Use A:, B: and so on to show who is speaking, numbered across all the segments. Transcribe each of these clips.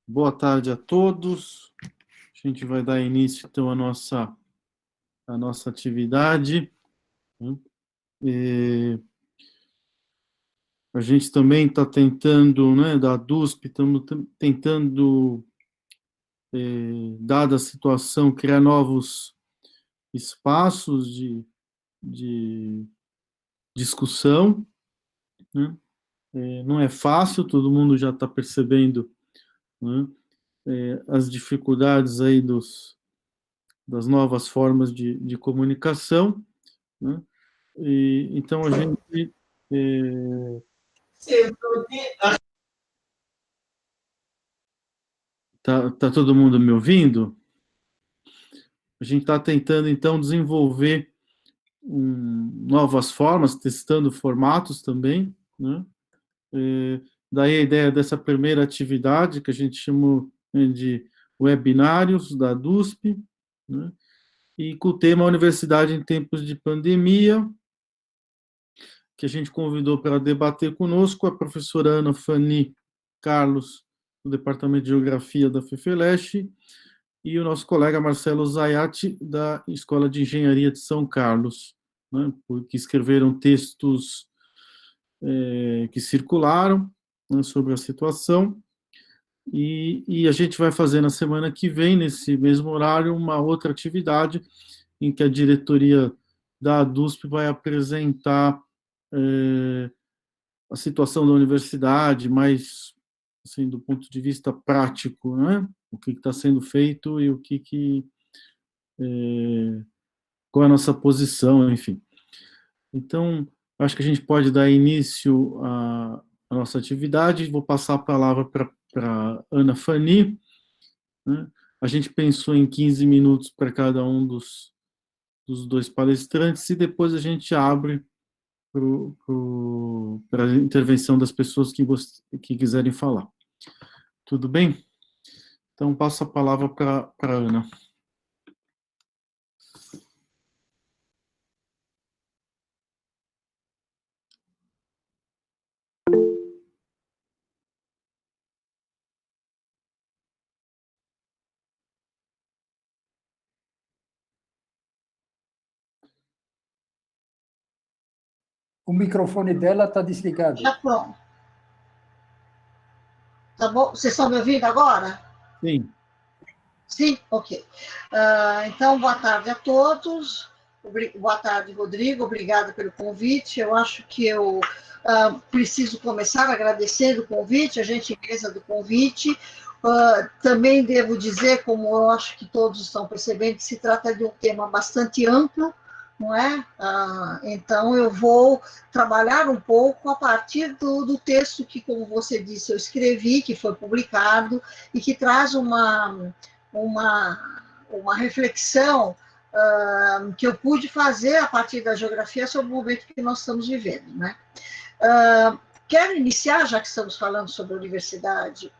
A: Boa tarde a todos. A gente vai dar início, então, à nossa atividade, né? A gente também está tentando, né, da DUSP, estamos tentando, dada a situação, criar novos espaços de discussão, né? Não é fácil, todo mundo já está percebendo, né, as dificuldades aí das novas formas de comunicação, né? Então, a gente. Tá todo mundo me ouvindo? A gente está tentando, então, desenvolver novas formas, testando formatos também, né? Daí a ideia dessa primeira atividade, que a gente chamou, né, de webinários da DUSP, né? E com o tema Universidade em Tempos de Pandemia, que a gente convidou para debater conosco a professora Ana Fani Carlos, do Departamento de Geografia da FEFELESH, e o nosso colega Marcelo Zayati, da Escola de Engenharia de São Carlos, né, que escreveram textos que circularam, né, sobre a situação, e a gente vai fazer na semana que vem, nesse mesmo horário, uma outra atividade em que a diretoria da ADUSP vai apresentar a situação da universidade, mais assim, do ponto de vista prático, né? O que está sendo feito e qual é a nossa posição, enfim. Então, acho que a gente pode dar início à nossa atividade. Vou passar a palavra para Ana Fani, né? A gente pensou em 15 minutos para cada um dos dois palestrantes e depois a gente abre para a intervenção das pessoas que quiserem falar. Tudo bem? Então, passo a palavra para a Ana.
B: O microfone dela está desligado.
C: Já pronto. Tá bom? Vocês estão me ouvindo agora?
A: Sim.
C: Sim? Ok. Então, boa tarde a todos. Boa tarde, Rodrigo. Obrigada pelo convite. Eu acho que eu preciso começar agradecendo o convite, a gentileza do convite. Também devo dizer, como eu acho que todos estão percebendo, que se trata de um tema bastante amplo, não é? Então, eu vou trabalhar um pouco a partir do texto que, como você disse, eu escrevi, que foi publicado, e que traz uma reflexão que eu pude fazer a partir da geografia sobre o momento que nós estamos vivendo, né? Quero iniciar, já que estamos falando sobre a universidade,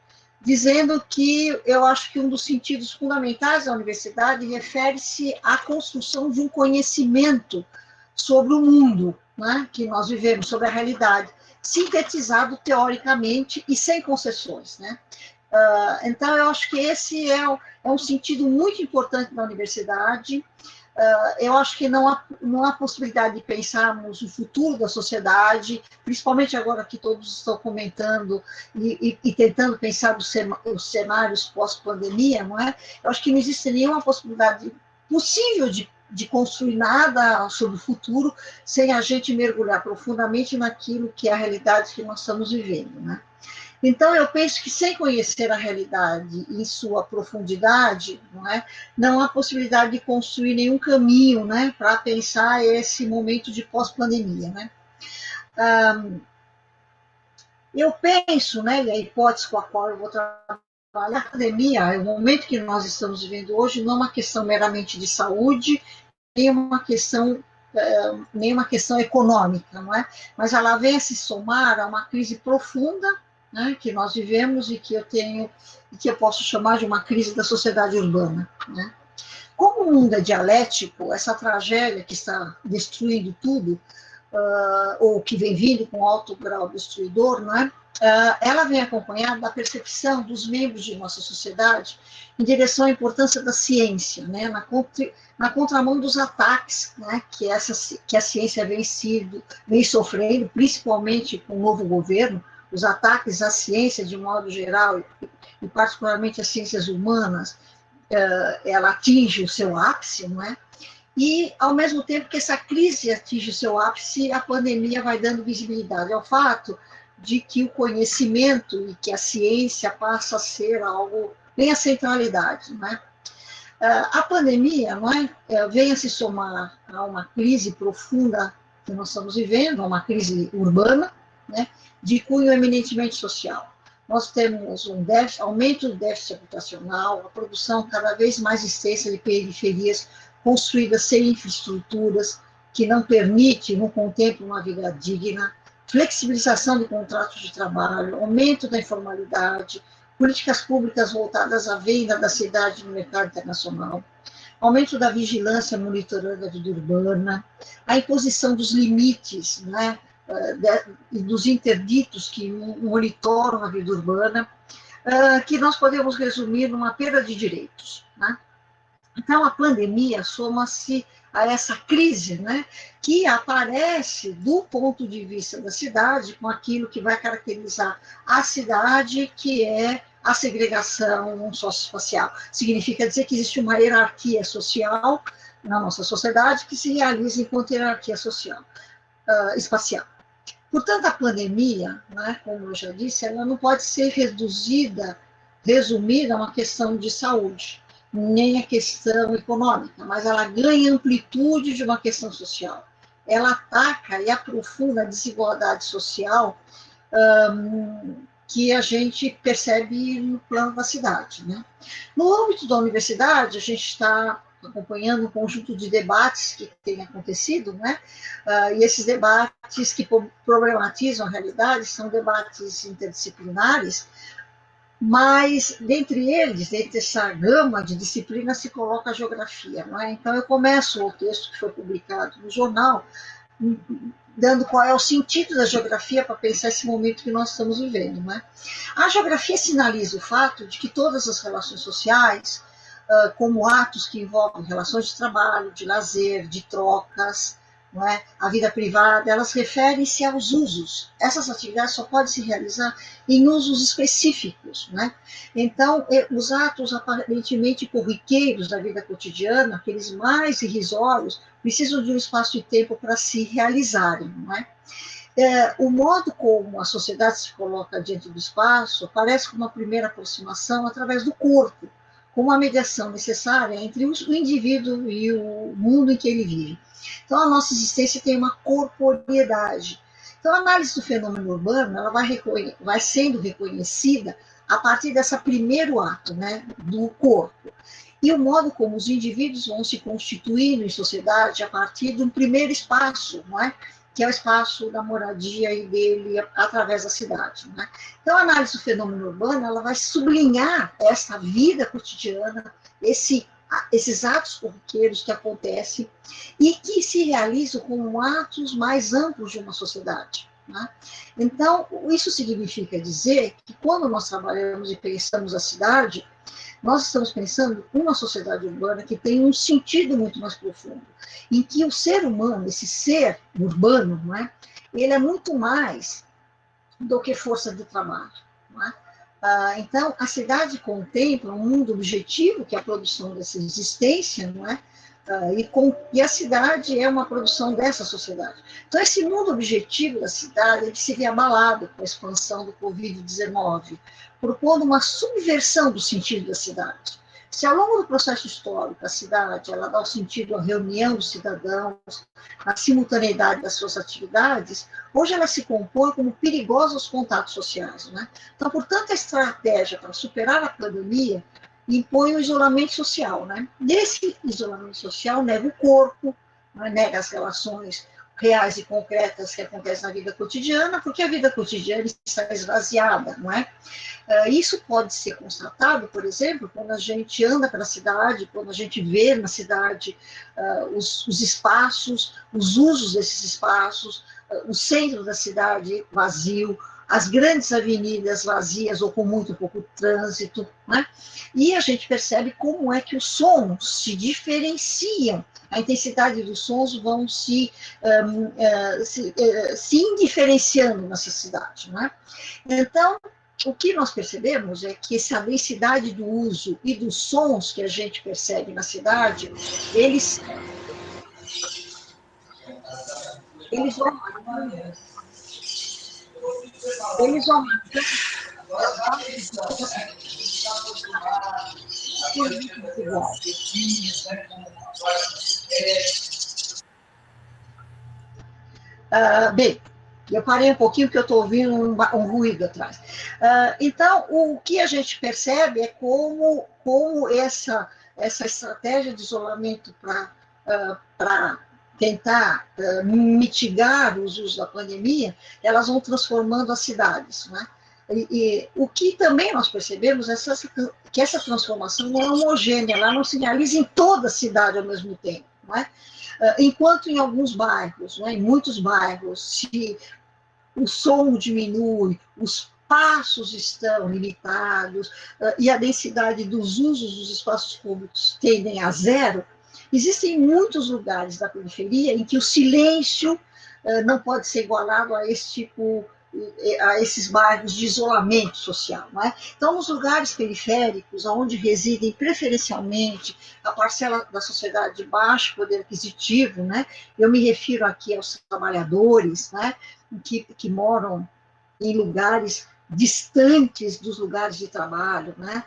C: dizendo que eu acho que um dos sentidos fundamentais da universidade refere-se à construção de um conhecimento sobre o mundo, né, que nós vivemos, sobre a realidade, sintetizado teoricamente e sem concessões, né? Então, eu acho que esse é um sentido muito importante da universidade. Eu acho que não há possibilidade de pensarmos o futuro da sociedade, principalmente agora que todos estão comentando e tentando pensar os cenários pós-pandemia, não é? Eu acho que não existe nenhuma possibilidade possível de construir nada sobre o futuro sem a gente mergulhar profundamente naquilo que é a realidade que nós estamos vivendo, né? Então, eu penso que sem conhecer a realidade em sua profundidade, não há possibilidade de construir nenhum caminho, né, para pensar esse momento de pós-pandemia, né? Eu penso, né, e a hipótese com a qual eu vou trabalhar, a pandemia, o momento que nós estamos vivendo hoje, não é uma questão meramente de saúde, nem uma questão econômica, não é? Mas ela vem a se somar a uma crise profunda, né, que nós vivemos e que eu posso chamar de uma crise da sociedade urbana, né? Como o mundo é dialético, essa tragédia que está destruindo tudo, ou que vem vindo com alto grau destruidor, não é? ela vem acompanhada da percepção dos membros de nossa sociedade em direção à importância da ciência, né, na contramão dos ataques, né, que a ciência vem sofrendo, principalmente com o novo governo, os ataques à ciência de modo geral, e particularmente às ciências humanas, ela atinge o seu ápice, não é? E, ao mesmo tempo que essa crise atinge o seu ápice, a pandemia vai dando visibilidade ao fato de que o conhecimento e que a ciência passa a ser algo, tem a centralidade, não é? A pandemia, não é, vem a se somar a uma crise profunda que nós estamos vivendo, uma crise urbana, né, de cunho eminentemente social. Nós temos um aumento do déficit habitacional, a produção cada vez mais extensa de periferias construídas sem infraestruturas, que não permite, não contempla uma vida digna, flexibilização de contratos de trabalho, aumento da informalidade, políticas públicas voltadas à venda da cidade no mercado internacional, aumento da vigilância monitorando a vida urbana, a imposição dos limites, né, e dos interditos que monitoram a vida urbana, que nós podemos resumir numa perda de direitos, né? Então, a pandemia soma-se a essa crise, né, que aparece do ponto de vista da cidade, com aquilo que vai caracterizar a cidade, que é a segregação socioespacial. Significa dizer que existe uma hierarquia social na nossa sociedade que se realiza enquanto hierarquia social, espacial. Portanto, a pandemia, né, como eu já disse, ela não pode ser resumida a uma questão de saúde, nem a questão econômica, mas ela ganha amplitude de uma questão social. Ela ataca e aprofunda a desigualdade social que a gente percebe no plano da cidade, né? No âmbito da universidade, a gente está acompanhando um conjunto de debates que têm acontecido, né? E esses debates que problematizam a realidade são debates interdisciplinares, mas, dentre eles, dentre essa gama de disciplinas, se coloca a geografia, não é? Então, eu começo o texto que foi publicado no jornal, dando qual é o sentido da geografia para pensar esse momento que nós estamos vivendo, não é? A geografia sinaliza o fato de que todas as relações sociais, como atos que envolvem relações de trabalho, de lazer, de trocas, não é? A vida privada, elas referem-se aos usos. Essas atividades só podem se realizar em usos específicos, né? Então, os atos aparentemente corriqueiros da vida cotidiana, aqueles mais irrisórios, precisam de um espaço e tempo para se realizarem, não é? O modo como a sociedade se coloca diante do espaço parece como uma primeira aproximação através do corpo, como uma mediação necessária entre o indivíduo e o mundo em que ele vive. Então, a nossa existência tem uma corporeidade. Então, a análise do fenômeno urbano ela vai sendo reconhecida a partir desse primeiro ato, né, do corpo. E o modo como os indivíduos vão se constituindo em sociedade a partir de um primeiro espaço, não é? Que é o espaço da moradia e dele através da cidade, né? Então, a análise do fenômeno urbano ela vai sublinhar essa vida cotidiana, esses atos corriqueiros que acontecem e que se realizam como atos mais amplos de uma sociedade, né? Então, isso significa dizer que quando nós trabalhamos e pensamos a cidade, nós estamos pensando uma sociedade urbana que tem um sentido muito mais profundo, em que o ser humano, esse ser urbano, não é? Ele é muito mais do que força de trabalho, não é? Então, a cidade contempla um mundo objetivo, que é a produção dessa existência, não é? E a cidade é uma produção dessa sociedade. Então, esse mundo objetivo da cidade ele se vê abalado com a expansão do Covid-19, propondo uma subversão do sentido da cidade. Se ao longo do processo histórico a cidade ela dá o sentido à reunião dos cidadãos, à simultaneidade das suas atividades, hoje ela se compõe como perigosa aos contatos sociais, né? Então, portanto, a estratégia para superar a pandemia impõe o isolamento social, né? Nesse isolamento social nega o corpo, né? Nega as relações reais e concretas que acontecem na vida cotidiana, porque a vida cotidiana está esvaziada, não é? Isso pode ser constatado, por exemplo, quando a gente anda pela cidade, quando a gente vê na cidade os espaços, os usos desses espaços, o centro da cidade vazio, as grandes avenidas vazias ou com muito pouco trânsito, né? E a gente percebe como é que os sons se diferenciam, a intensidade dos sons vão se indiferenciando nessa cidade, né? Então, o que nós percebemos é que essa densidade do uso e dos sons que a gente percebe na cidade, eles aumentam, eles aumentam bem, eu parei um pouquinho porque eu estou ouvindo um ruído atrás. Então, o que a gente percebe é como essa estratégia de isolamento para tentar mitigar os usos da pandemia, elas vão transformando as cidades, né? E o que também nós percebemos é que essa transformação não é homogênea, ela não se realiza em toda a cidade ao mesmo tempo, não é? Enquanto em alguns bairros, né, em muitos bairros, se o som diminui, os passos estão limitados e a densidade dos usos dos espaços públicos tendem a zero, existem muitos lugares da periferia em que o silêncio não pode ser igualado a esses bairros de isolamento social. Não é? Então, nos lugares periféricos, onde residem preferencialmente a parcela da sociedade de baixo poder aquisitivo, né? Eu me refiro aqui aos trabalhadores, né? que moram em lugares distantes dos lugares de trabalho, né?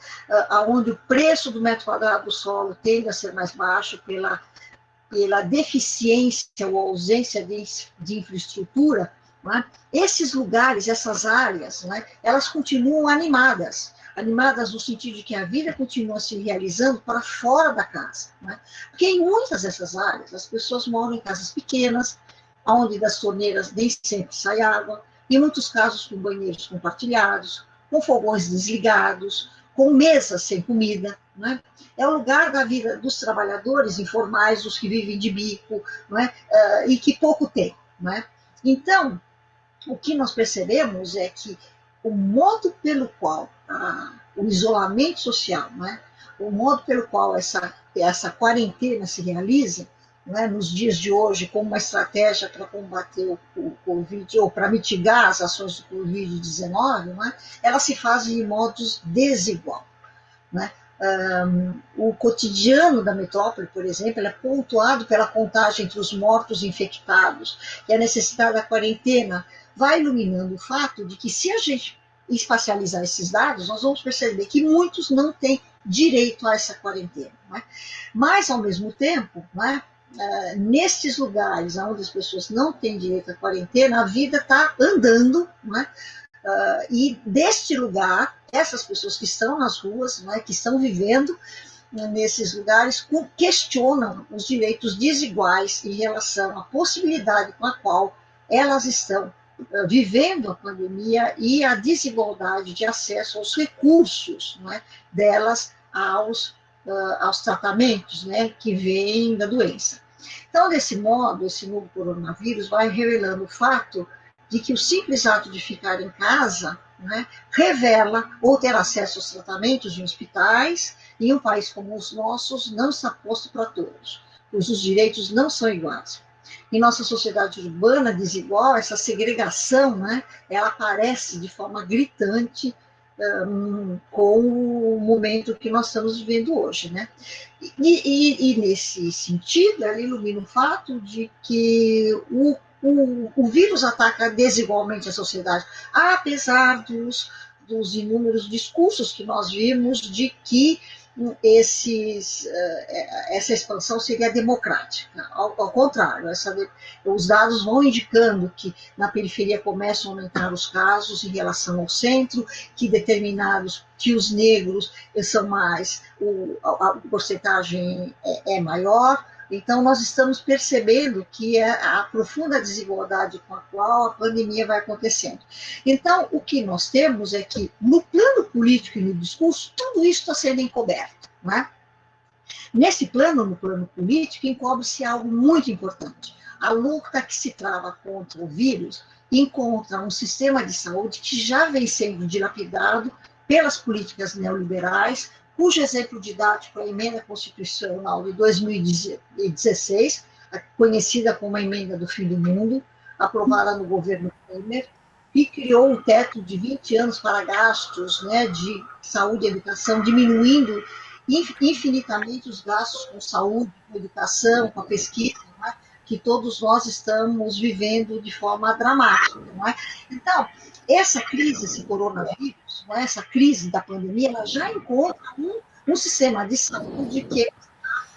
C: Onde o preço do metro quadrado do solo tende a ser mais baixo pela deficiência ou ausência de infraestrutura, né? Esses lugares, essas áreas, né, elas continuam animadas no sentido de que a vida continua se realizando para fora da casa. Né? Porque em muitas dessas áreas, as pessoas moram em casas pequenas, onde das torneiras nem sempre sai água, em muitos casos com banheiros compartilhados, com fogões desligados, com mesas sem comida. Né? É o lugar da vida dos trabalhadores informais, os que vivem de bico, não é? E que pouco tem. Não é? Então, o que nós percebemos é que o modo pelo qual o isolamento social, né, o modo pelo qual essa quarentena se realiza, né, nos dias de hoje, como uma estratégia para combater o Covid, ou para mitigar as ações do Covid-19, né, ela se faz de modos desigual. Né? O cotidiano da metrópole, por exemplo, é pontuado pela contagem entre os mortos e infectados, e a necessidade da quarentena vai iluminando o fato de que, se a gente espacializar esses dados, nós vamos perceber que muitos não têm direito a essa quarentena. Né? Mas, ao mesmo tempo, né, nestes lugares onde as pessoas não têm direito à quarentena, a vida está andando, né? E deste lugar, essas pessoas que estão nas ruas, né, que estão vivendo nesses lugares, questionam os direitos desiguais em relação à possibilidade com a qual elas estão vivendo a pandemia e a desigualdade de acesso aos recursos, né, delas aos tratamentos, né, que vêm da doença. Então, desse modo, esse novo coronavírus vai revelando o fato de que o simples ato de ficar em casa, né, revela ou ter acesso aos tratamentos em hospitais, e um país como os nossos não está posto para todos, pois os direitos não são iguais. Em nossa sociedade urbana desigual, essa segregação, né, ela aparece de forma gritante com o momento que nós estamos vivendo hoje. Né? E nesse sentido, ela ilumina o fato de que o vírus ataca desigualmente a sociedade, apesar dos inúmeros discursos que nós vimos de que essa expansão seria democrática. Ao contrário, os dados vão indicando que na periferia começam a aumentar os casos em relação ao centro, que os negros são mais, a porcentagem é maior. Então, nós estamos percebendo que é a profunda desigualdade com a qual a pandemia vai acontecendo. Então, o que nós temos é que, no plano político e no discurso, tudo isso está sendo encoberto. Não é? Nesse plano, no plano político, encobre-se algo muito importante. A luta que se trava contra o vírus encontra um sistema de saúde que já vem sendo dilapidado pelas políticas neoliberais, cujo exemplo didático é a emenda constitucional de 2016, conhecida como a emenda do fim do mundo, aprovada no governo Temer, que criou um teto de 20 anos para gastos, né, de saúde e educação, diminuindo infinitamente os gastos com saúde, com educação, com a pesquisa, né, que todos nós estamos vivendo de forma dramática. Não é? Então, essa crise, esse coronavírus, né, essa crise da pandemia, ela já encontra um sistema de saúde que é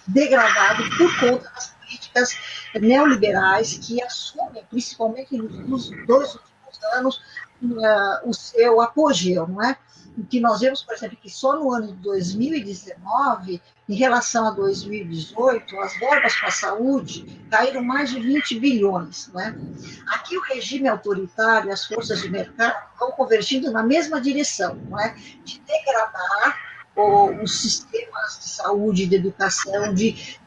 C: degradado por conta das políticas neoliberais que assumem, principalmente nos 2 últimos anos, o seu apogeu, não é? Que nós vemos, por exemplo, que só no ano de 2019, em relação a 2018, as verbas para a saúde caíram mais de 20 bilhões. Não é? Aqui o regime autoritário e as forças de mercado estão convergindo na mesma direção, não é? De degradar os sistemas de saúde e de educação, de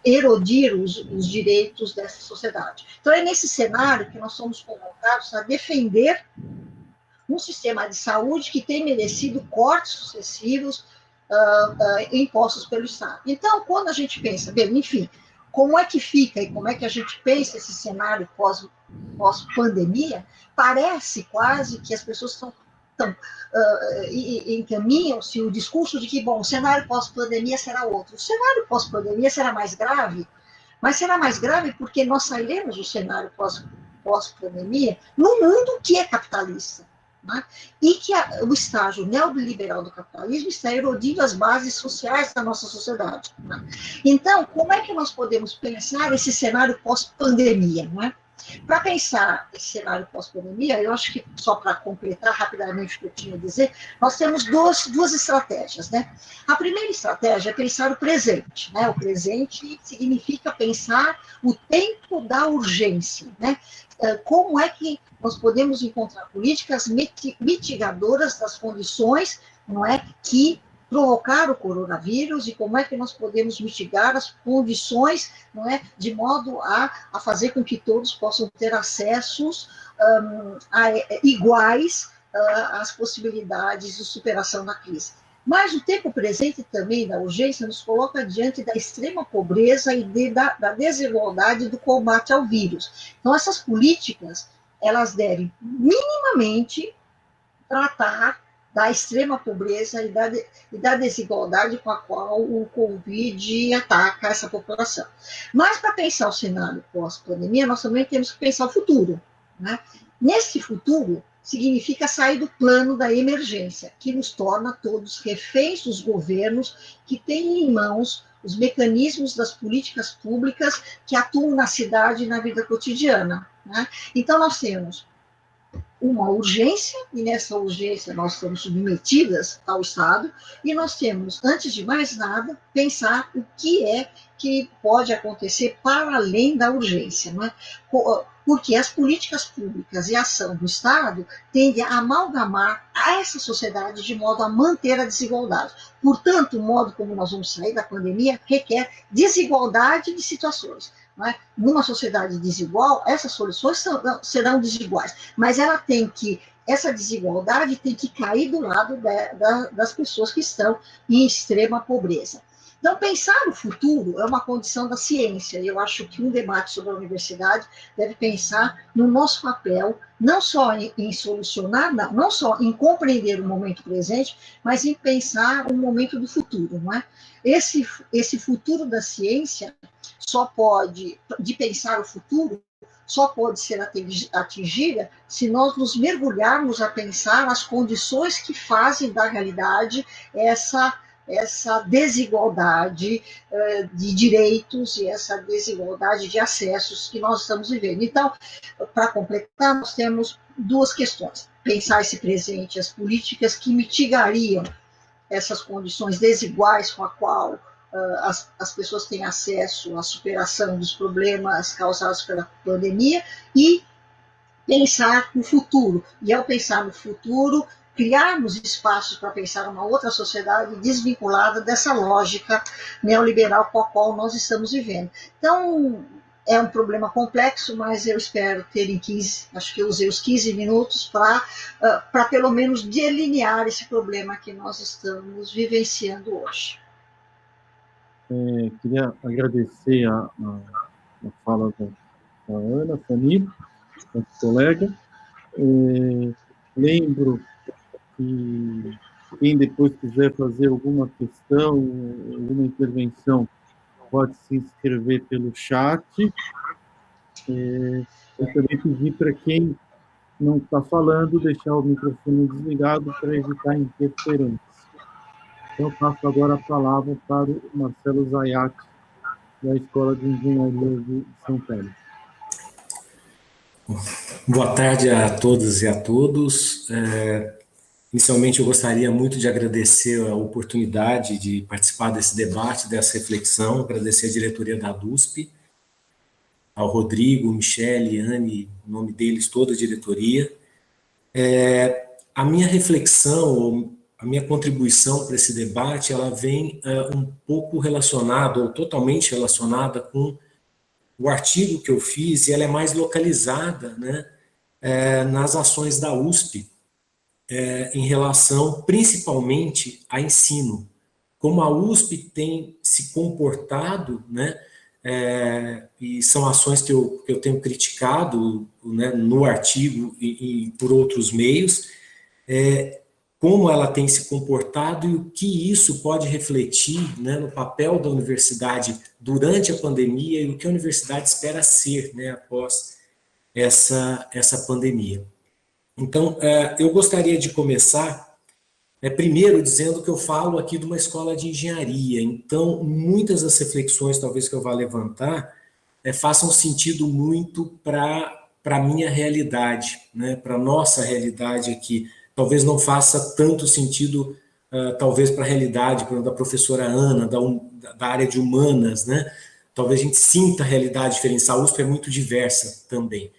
C: erodir os direitos dessa sociedade. Então, é nesse cenário que nós somos convocados a defender um sistema de saúde que tem merecido cortes sucessivos impostos pelo Estado. Então, quando a gente pensa, bem, enfim, como é que fica e como é que a gente pensa esse cenário pós-pandemia, parece quase que as pessoas encaminham-se o discurso de que, bom, o cenário pós-pandemia será outro. O cenário pós-pandemia será mais grave, mas será mais grave porque nós sairemos do cenário pós-pandemia num mundo que é capitalista. Né? E que o estágio neoliberal do capitalismo está erodindo as bases sociais da nossa sociedade. Né? Então, como é que nós podemos pensar esse cenário pós-pandemia? Né? Para pensar esse cenário pós-pandemia, eu acho que, só para completar rapidamente o que eu tinha a dizer, nós temos duas estratégias. Né? A primeira estratégia é pensar o presente. Né? O presente significa pensar o tempo da urgência. Né? Como é que nós podemos encontrar políticas mitigadoras das condições, não é, que provocaram o coronavírus e como é que nós podemos mitigar as condições, não é, de modo a fazer com que todos possam ter acessos iguais às possibilidades de superação da crise. Mas o tempo presente também da urgência nos coloca diante da extrema pobreza e da desigualdade do combate ao vírus. Então, essas políticas, elas devem minimamente tratar da extrema pobreza e da desigualdade com a qual o Covid ataca essa população. Mas, para pensar o cenário pós-pandemia, nós também temos que pensar o futuro. Né? Nesse futuro, significa sair do plano da emergência, que nos torna todos reféns dos governos que têm em mãos os mecanismos das políticas públicas que atuam na cidade e na vida cotidiana. Né? Então, nós temos uma urgência, e nessa urgência nós estamos submetidas ao Estado, e nós temos, antes de mais nada, pensar o que é que pode acontecer para além da urgência. Não é? Porque as políticas públicas e a ação do Estado tendem a amalgamar a essa sociedade de modo a manter a desigualdade. Portanto, o modo como nós vamos sair da pandemia requer desigualdade de situações. Não é? Numa sociedade desigual, essas soluções serão desiguais, mas essa desigualdade tem que cair do lado das pessoas que estão em extrema pobreza. Então, pensar o futuro é uma condição da ciência, e eu acho que um debate sobre a universidade deve pensar no nosso papel, não só em solucionar, não só em compreender o momento presente, mas em pensar o momento do futuro. Não é? Esse futuro da ciência de pensar o futuro, só pode ser atingida se nós nos mergulharmos a pensar as condições que fazem da realidade essa desigualdade de direitos e essa desigualdade de acessos que nós estamos vivendo. Então, para completar, nós temos duas questões. Pensar esse presente, as políticas que mitigariam essas condições desiguais com a qual as pessoas têm acesso à superação dos problemas causados pela pandemia e pensar no futuro. E ao pensar no futuro, criarmos espaços para pensar uma outra sociedade desvinculada dessa lógica neoliberal com a qual nós estamos vivendo. Então, É um problema complexo, mas eu espero ter em 15, acho que eu usei os 15 minutos para pelo menos delinear esse problema que nós estamos vivenciando hoje.
A: Queria agradecer a fala da Ana Fanny, nossa colega. Lembro que quem depois quiser fazer alguma questão, alguma intervenção, pode se inscrever pelo chat. E também pedir para quem não está falando, deixar o microfone desligado para evitar interferência. Então, eu passo agora a palavra para o Marcelo Zayat, da Escola de Engenharia de São Paulo.
D: Boa tarde a todas e a todos. Inicialmente, eu gostaria muito de agradecer a oportunidade de participar desse debate, dessa reflexão, agradecer a diretoria da DUSP, ao Rodrigo, Michele, Anne, em nome deles, toda a diretoria. A minha reflexão, a minha contribuição para esse debate, ela vem um pouco relacionada, ou totalmente relacionada com o artigo que eu fiz, e ela é mais localizada, né, nas ações da USP, em relação principalmente a ensino. Como a USP tem se comportado, né, e são ações que eu tenho criticado, né, no artigo e por outros meios, como ela tem se comportado e o que isso pode refletir, né, no papel da universidade durante a pandemia e o que a universidade espera ser, né, após essa pandemia. Então, eu gostaria de começar, primeiro, dizendo que eu falo aqui de uma escola de engenharia, então, muitas das reflexões, talvez, que eu vá levantar, façam sentido muito para a minha realidade, né, para a nossa realidade aqui. Talvez não faça tanto sentido, talvez, para a realidade, por exemplo, da professora Ana, da área de humanas, né? Talvez a gente sinta a realidade diferencial, a USP é muito diversa também.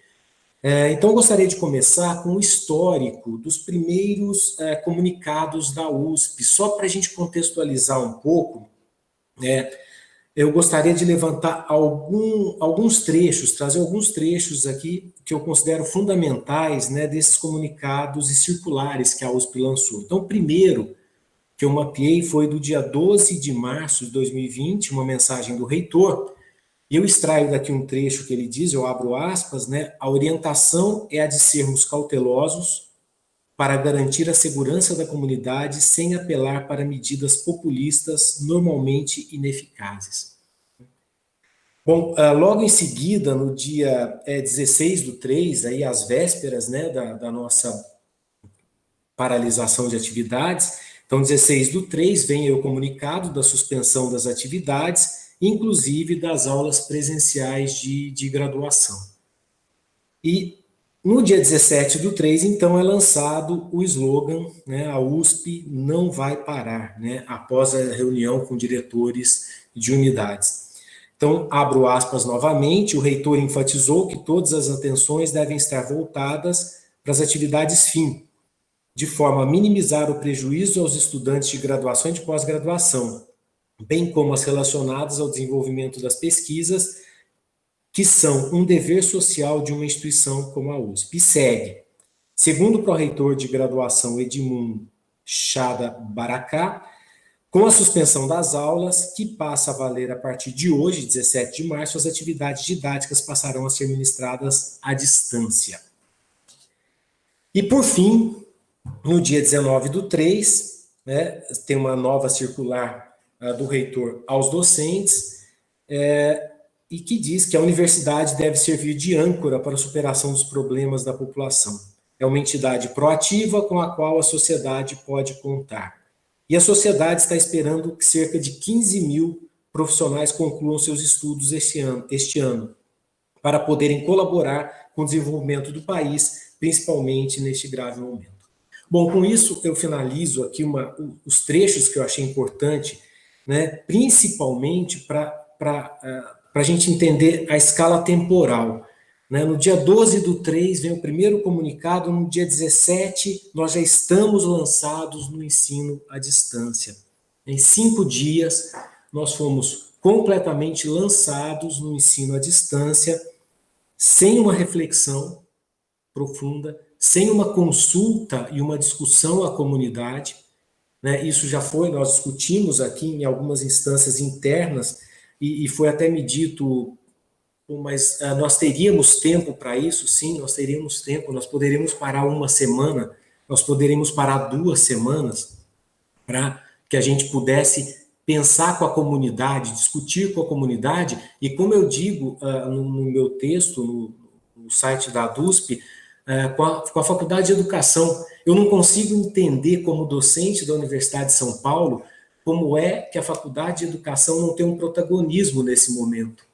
D: Então, eu gostaria de começar com o histórico dos primeiros comunicados da USP, só para a gente contextualizar um pouco, eu gostaria de levantar alguns trechos, trazer alguns trechos aqui que eu considero fundamentais, né, desses comunicados e circulares que a USP lançou. Então, o primeiro que eu mapeei foi do dia 12 de março de 2020, uma mensagem do reitor, e eu extraio daqui um trecho que ele diz, eu abro aspas, né, a orientação é a de sermos cautelosos para garantir a segurança da comunidade sem apelar para medidas populistas normalmente ineficazes. Bom, logo em seguida, no dia 16/3, aí às vésperas, né, da nossa paralisação de atividades, então 16/3 vem o comunicado da suspensão das atividades, inclusive das aulas presenciais de graduação. E no dia 17/3, então, é lançado o slogan, né, a USP não vai parar, né, após a reunião com diretores de unidades. Então, abro aspas novamente, o reitor enfatizou que todas as atenções devem estar voltadas para as atividades fim, de forma a minimizar o prejuízo aos estudantes de graduação e de pós-graduação, bem como as relacionadas ao desenvolvimento das pesquisas, que são um dever social de uma instituição como a USP. E segue. Segundo o pró-reitor de graduação Edmundo Chada Baracá, com a suspensão das aulas, que passa a valer a partir de hoje, 17 de março, as atividades didáticas passarão a ser ministradas à distância. E, por fim, no dia 19/3, né, tem uma nova circular do reitor aos docentes, e que diz que a universidade deve servir de âncora para a superação dos problemas da população. É uma entidade proativa com a qual a sociedade pode contar. E a sociedade está esperando que cerca de 15 mil profissionais concluam seus estudos este ano, para poderem colaborar com o desenvolvimento do país, principalmente neste grave momento. Bom, com isso eu finalizo aqui os trechos que eu achei importante, né, principalmente para a gente entender a escala temporal. Né? No dia 12/3 vem o primeiro comunicado, no dia 17 nós já estamos lançados no ensino à distância. Em 5 dias nós fomos completamente lançados no ensino à distância, sem uma reflexão profunda, sem uma consulta e uma discussão à comunidade, né? Isso já foi, nós discutimos aqui em algumas instâncias internas, e foi até me dito, mas nós teríamos tempo para isso? Sim, nós teríamos tempo, nós poderíamos parar uma semana, nós poderíamos parar 2 semanas, para que a gente pudesse pensar com a comunidade, discutir com a comunidade, e como eu digo no meu texto, no site da ADUSP, com a Faculdade de Educação, eu não consigo entender como docente da Universidade de São Paulo, como é que a Faculdade de Educação não tem um protagonismo nesse momento,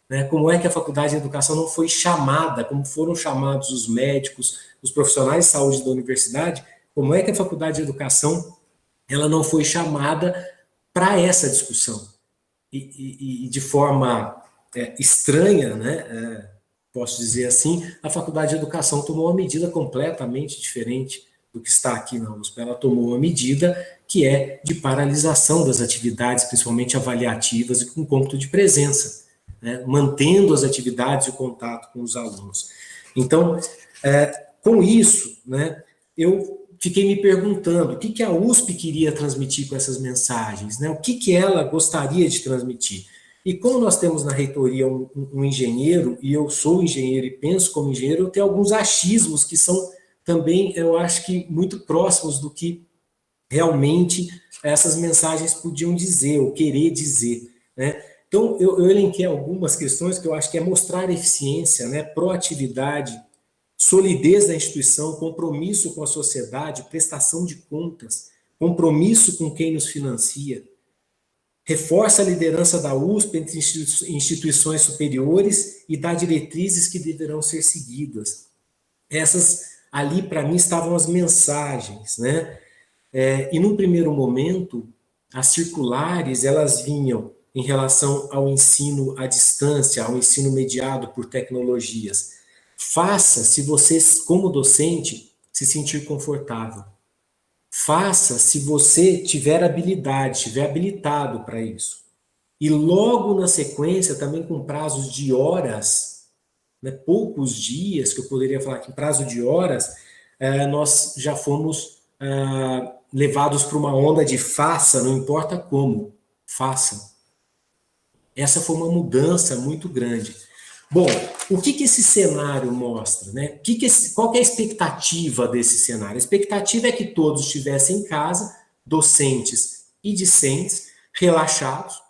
D: né? Como é que a Faculdade de Educação não foi chamada, como foram chamados os médicos, os profissionais de saúde da universidade, como é que a Faculdade de Educação ela não foi chamada para essa discussão. E de forma estranha, né, posso dizer assim, a Faculdade de Educação tomou uma medida completamente diferente do que está aqui na USP. Ela tomou uma medida que é de paralisação das atividades, principalmente avaliativas e com cômputo de presença, né, mantendo as atividades e o contato com os alunos. Então, com isso, né, eu fiquei me perguntando o que a USP queria transmitir com essas mensagens, né, o que ela gostaria de transmitir. E como nós temos na reitoria um engenheiro, e eu sou engenheiro e penso como engenheiro, eu tenho alguns achismos que são também, eu acho que, muito próximos do que realmente essas mensagens podiam dizer, ou querer dizer, né? Então, eu elenquei algumas questões que eu acho que é mostrar eficiência, né, proatividade, solidez da instituição, compromisso com a sociedade, prestação de contas, compromisso com quem nos financia, reforça a liderança da USP entre instituições superiores e dá diretrizes que deverão ser seguidas. Essas, ali, para mim, estavam as mensagens, né? E, num primeiro momento, as circulares, elas vinham em relação ao ensino à distância, ao ensino mediado por tecnologias. Faça, se você, como docente, se sentir confortável. Faça se você tiver habilidade, estiver habilitado para isso. E logo na sequência, também com prazos de horas, né, poucos dias, que eu poderia falar que em prazo de horas, nós já fomos levados para uma onda de faça, não importa como, faça. Essa foi uma mudança muito grande. Bom, o que esse cenário mostra, né? Qual que é a expectativa desse cenário? A expectativa é que todos estivessem em casa, docentes e discentes, relaxados,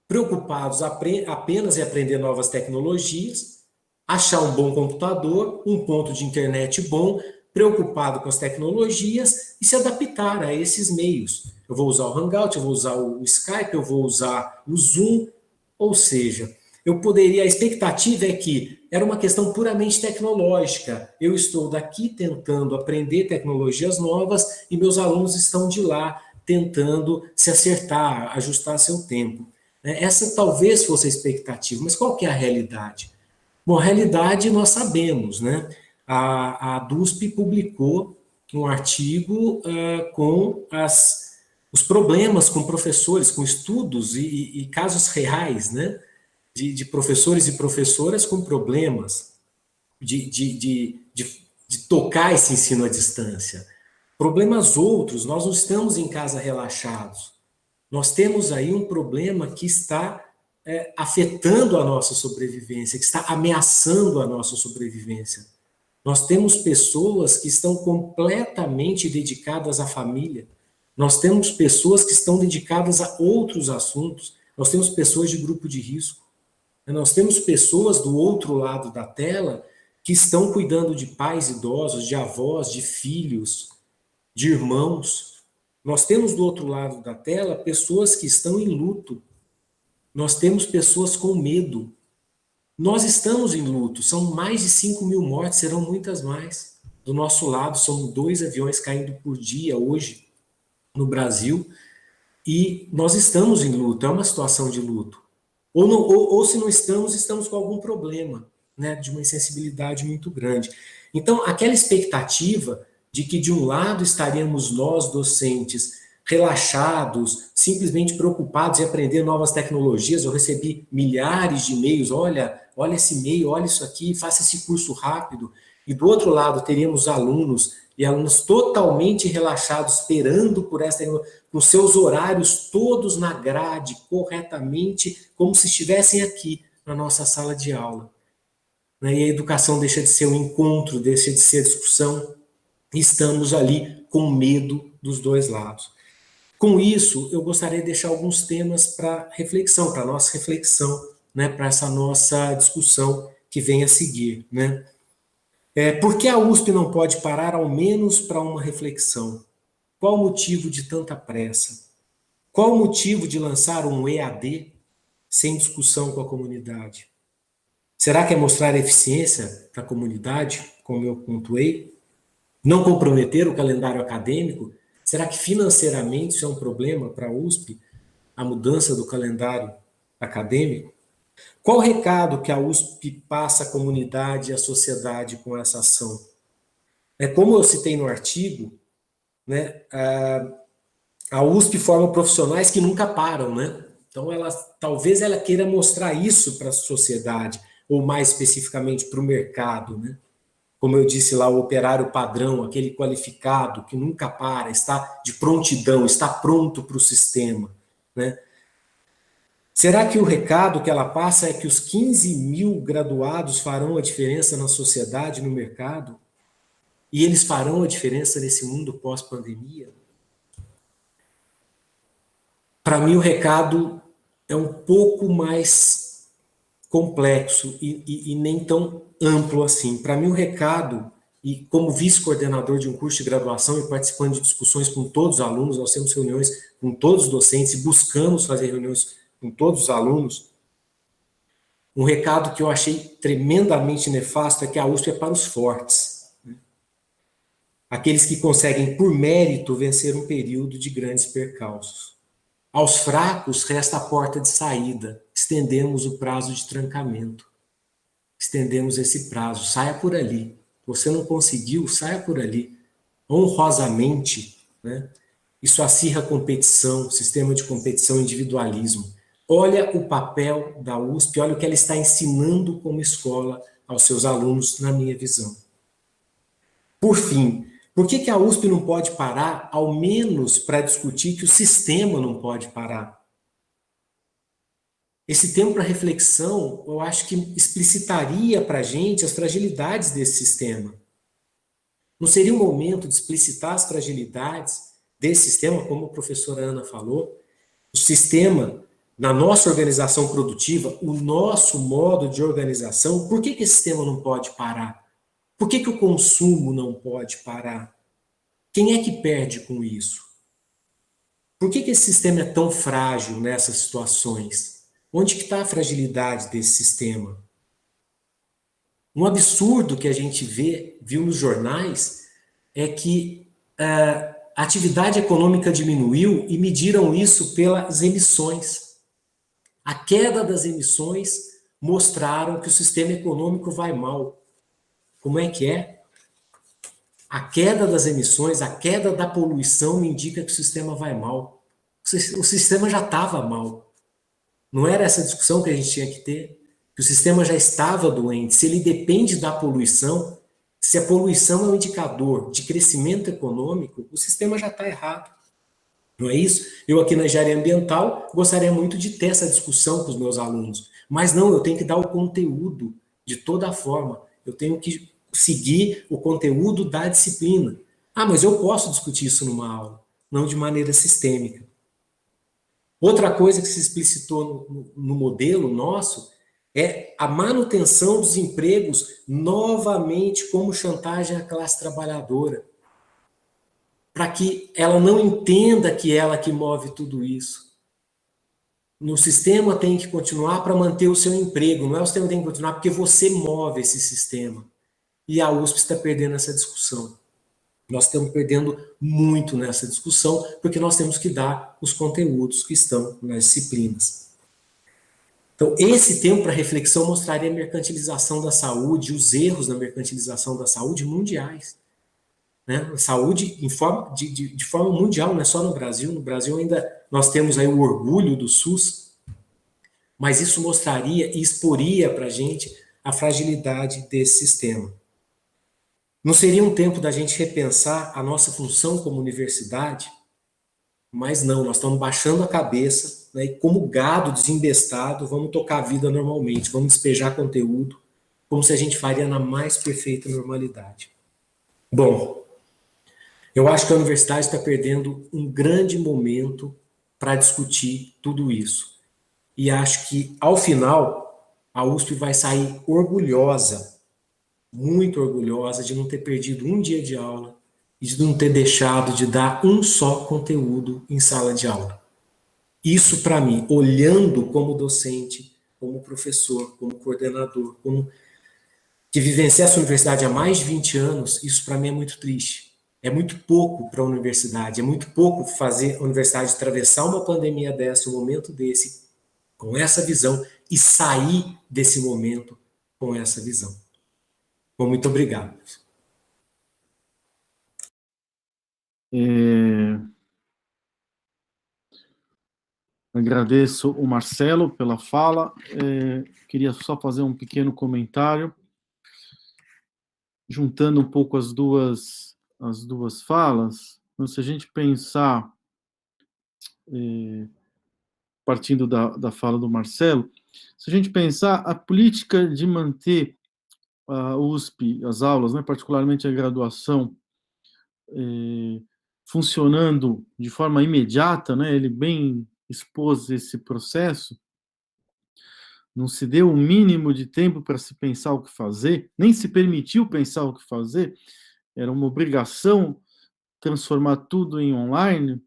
D: preocupados apenas em aprender novas tecnologias, achar um bom computador, um ponto de internet bom, preocupado com as tecnologias e se adaptar a esses meios. Eu vou usar o Hangout, eu vou usar o Skype, eu vou usar o Zoom, ou seja, a expectativa é que era uma questão puramente tecnológica. Eu estou daqui tentando aprender tecnologias novas e meus alunos estão de lá tentando se acertar, ajustar seu tempo. Essa talvez fosse a expectativa, mas qual que é a realidade? Bom, a realidade nós sabemos, né? A ADUSP publicou um artigo com os problemas com professores, com estudos e casos reais, né? De professores e professoras com problemas de tocar esse ensino à distância. Problemas outros, nós não estamos em casa relaxados. Nós temos aí um problema que está afetando a nossa sobrevivência, que está ameaçando a nossa sobrevivência. Nós temos pessoas que estão completamente dedicadas à família. Nós temos pessoas que estão dedicadas a outros assuntos. Nós temos pessoas de grupo de risco. Nós temos pessoas do outro lado da tela que estão cuidando de pais idosos, de avós, de filhos, de irmãos. Nós temos do outro lado da tela pessoas que estão em luto. Nós temos pessoas com medo. Nós estamos em luto. São mais de 5.000 mortes, serão muitas mais. Do nosso lado, são 2 aviões caindo por dia hoje no Brasil. E nós estamos em luto, é uma situação de luto. Ou se não estamos com algum problema, né, de uma insensibilidade muito grande. Então, aquela expectativa de que, de um lado, estaríamos nós, docentes, relaxados, simplesmente preocupados em aprender novas tecnologias. Eu recebi milhares de e-mails, olha esse e-mail, olha isso aqui, faça esse curso rápido. E do outro lado, teríamos alunos e alunos totalmente relaxados, esperando por essa tecnologia, com seus horários todos na grade, corretamente, como se estivessem aqui na nossa sala de aula. E a educação deixa de ser um encontro, deixa de ser discussão, e estamos ali com medo dos dois lados. Com isso, eu gostaria de deixar alguns temas para reflexão, para nossa reflexão, né, para essa nossa discussão que vem a seguir, né? Por que a USP não pode parar, ao menos para uma reflexão? Qual o motivo de tanta pressa? Qual o motivo de lançar um EAD sem discussão com a comunidade? Será que é mostrar eficiência para a comunidade, como eu pontuei? Não comprometer o calendário acadêmico? Será que financeiramente isso é um problema para a USP, a mudança do calendário acadêmico? Qual o recado que a USP passa à comunidade e à sociedade com essa ação? Como eu citei no artigo, né, a USP forma profissionais que nunca param, né? Então, talvez ela queira mostrar isso para a sociedade, ou mais especificamente para o mercado, né? Como eu disse lá, o operário padrão, aquele qualificado, que nunca para, está de prontidão, está pronto para o sistema, né? Será que o recado que ela passa é que os 15 mil graduados farão a diferença na sociedade, no mercado? E eles farão a diferença nesse mundo pós-pandemia? Para mim, o recado é um pouco mais complexo e nem tão amplo assim. Para mim, o recado, e como vice-coordenador de um curso de graduação e participando de discussões com todos os alunos, nós temos reuniões com todos os docentes e buscamos fazer reuniões com todos os alunos. Um recado que eu achei tremendamente nefasto é que a USP é para os fortes, né? Aqueles que conseguem, por mérito, vencer um período de grandes percalços. Aos fracos resta a porta de saída. Estendemos o prazo de trancamento. Estendemos esse prazo. Saia por ali. Você não conseguiu, saia por ali. Honrosamente, né? Isso acirra a competição, sistema de competição, individualismo. Olha o papel da USP, olha o que ela está ensinando como escola aos seus alunos, na minha visão. Por fim, por que a USP não pode parar, ao menos para discutir que o sistema não pode parar? Esse tempo para reflexão, eu acho que explicitaria para a gente as fragilidades desse sistema. Não seria o momento de explicitar as fragilidades desse sistema, como a professora Ana falou? O sistema, na nossa organização produtiva, o nosso modo de organização, por que esse sistema não pode parar? Por que o consumo não pode parar? Quem é que perde com isso? Por que esse sistema é tão frágil nessas situações? Onde que está a fragilidade desse sistema? Um absurdo que a gente viu nos jornais é que a atividade econômica diminuiu e mediram isso pelas emissões. A queda das emissões mostraram que o sistema econômico vai mal. Como é que é? A queda das emissões, a queda da poluição indica que o sistema vai mal. O sistema já estava mal. Não era essa discussão que a gente tinha que ter? Que o sistema já estava doente. Se ele depende da poluição, se a poluição é um indicador de crescimento econômico, o sistema já está errado. Não é isso? Eu aqui na engenharia ambiental gostaria muito de ter essa discussão com os meus alunos. Mas não, eu tenho que dar o conteúdo de toda forma. Eu tenho que seguir o conteúdo da disciplina. Ah, mas eu posso discutir isso numa aula, não de maneira sistêmica. Outra coisa que se explicitou no modelo nosso é a manutenção dos empregos novamente como chantagem à classe trabalhadora, para que ela não entenda que é ela que move tudo isso. No sistema tem que continuar para manter o seu emprego, não é o sistema que tem que continuar porque você move esse sistema. E a USP está perdendo essa discussão. Nós estamos perdendo muito nessa discussão, porque nós temos que dar os conteúdos que estão nas disciplinas. Então, esse tempo para reflexão mostraria a mercantilização da saúde, os erros na mercantilização da saúde mundiais. né? Saúde de forma mundial, não é só no Brasil. No Brasil ainda nós temos aí o orgulho do SUS, mas isso mostraria e exporia para a gente a fragilidade desse sistema. Não seria um tempo da gente repensar a nossa função como universidade? Mas não, nós estamos baixando a cabeça, né, e como gado desembestado, vamos tocar a vida normalmente, vamos despejar conteúdo, como se a gente faria na mais perfeita normalidade. Bom, eu acho que a universidade está perdendo um grande momento para discutir tudo isso. E acho que, ao final, a USP vai sair orgulhosa, muito orgulhosa, de não ter perdido um dia de aula e de não ter deixado de dar um só conteúdo em sala de aula. Isso, para mim, olhando como docente, como professor, como coordenador, como que vivenciei essa universidade há mais de 20 anos, isso para mim é muito triste. É muito pouco para a universidade, é muito pouco fazer a universidade atravessar uma pandemia dessa, um momento desse, com essa visão, e sair desse momento com essa visão. Bom, muito obrigado.
A: Agradeço o Marcelo pela fala. Queria só fazer um pequeno comentário, juntando um pouco as duas falas. Então, se a gente pensar, partindo da fala do Marcelo, se a gente pensar a política de manter a USP, as aulas, né, particularmente a graduação, funcionando de forma imediata, né, ele bem expôs esse processo, não se deu o mínimo de tempo para se pensar o que fazer, nem se permitiu pensar o que fazer, era uma obrigação transformar tudo em online.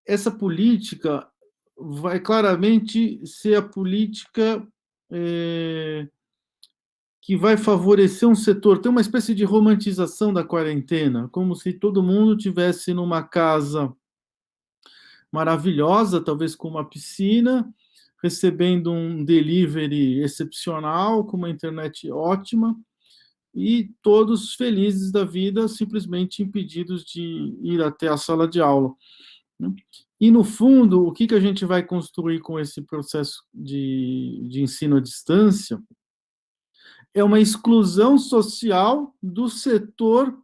A: Essa política vai claramente ser a política que vai favorecer um setor. Tem uma espécie de romantização da quarentena, como se todo mundo tivesse numa casa maravilhosa, talvez com uma piscina, recebendo um delivery excepcional, com uma internet ótima, e todos felizes da vida, simplesmente impedidos de ir até a sala de aula. E, no fundo, o que a gente vai construir com esse processo de ensino à distância é uma exclusão social do setor,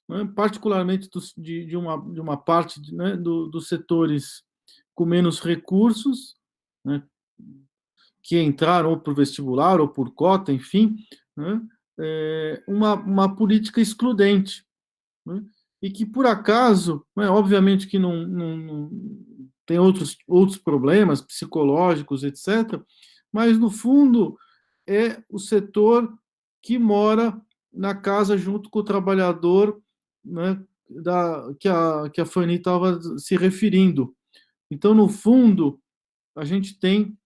A: né, particularmente de uma parte, né, dos setores com menos recursos, né, que entraram ou por vestibular ou por cota, enfim, né, uma política excludente, né, e que, por acaso, né, obviamente que não tem outros problemas psicológicos, etc., mas, no fundo, é o setor que mora na casa junto com o trabalhador, né, que a Fanny estava se referindo. Então, no fundo, a gente tem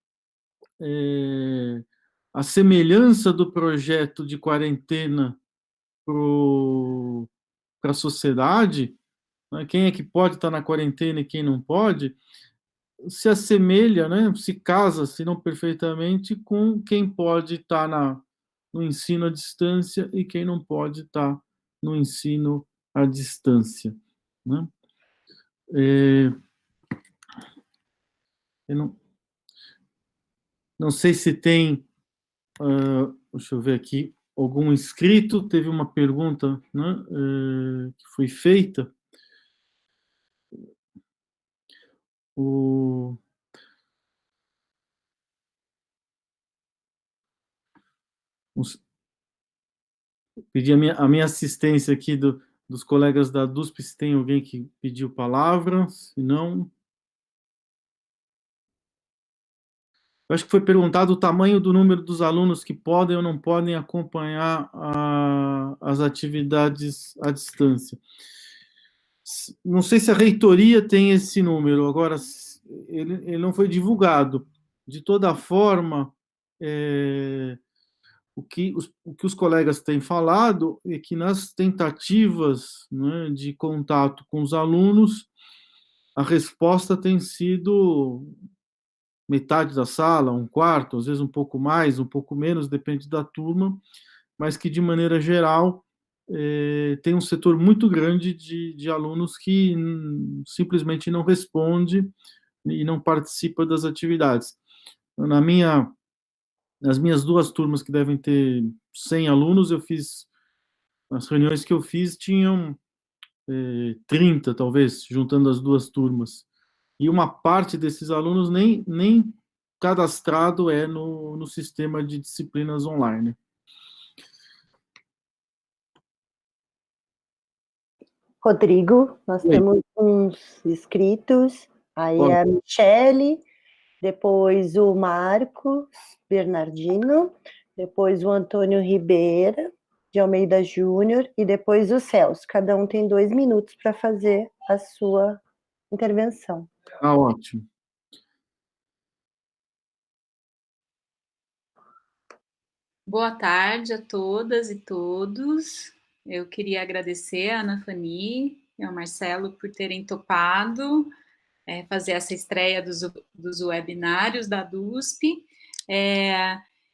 A: a semelhança do projeto de quarentena para a sociedade, né, quem é que pode estar na quarentena e quem não pode, se assemelha, né, se casa, se não perfeitamente, com quem pode estar no ensino à distância e quem não pode estar no ensino à distância, né? Eu não sei se tem, deixa eu ver aqui, algum inscrito, teve uma pergunta, né, que foi feita. Pedir a minha assistência aqui dos colegas da DUSP, se tem alguém que pediu palavra, se não... Eu acho que foi perguntado o tamanho do número dos alunos que podem ou não podem acompanhar as atividades à distância. Não sei se a reitoria tem esse número, agora ele não foi divulgado. De toda forma, o que os colegas têm falado é que nas tentativas, né, de contato com os alunos, a resposta tem sido metade da sala, um quarto, às vezes um pouco mais, um pouco menos, depende da turma, mas que, de maneira geral, tem um setor muito grande de alunos que simplesmente não responde e não participa das atividades. Nas minhas 2 turmas, que devem ter 100 alunos, as reuniões que eu fiz tinham 30, talvez, juntando as 2 turmas. E uma parte desses alunos nem cadastrado no sistema de disciplinas online.
E: Rodrigo, nós
A: Oi.
E: temos uns inscritos, aí
A: Olá.
E: a Michele, depois o Marcos Bernardino, depois o Antônio Ribeira de Almeida Júnior e depois o Celso. Cada um tem 2 minutos para fazer a sua intervenção.
A: Ah, ótimo.
F: Boa tarde a todas e todos. Eu queria agradecer a Ana Fani e ao Marcelo por terem topado fazer essa estreia dos webinários da DUSP.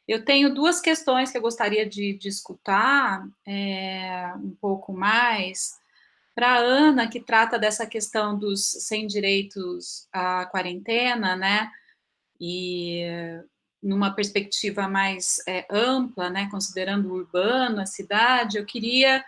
F: Eu tenho 2 questões que eu gostaria de escutar um pouco mais. Para a Ana, que trata dessa questão dos sem direitos à quarentena, né? E numa perspectiva mais ampla, né, considerando o urbano, a cidade, eu queria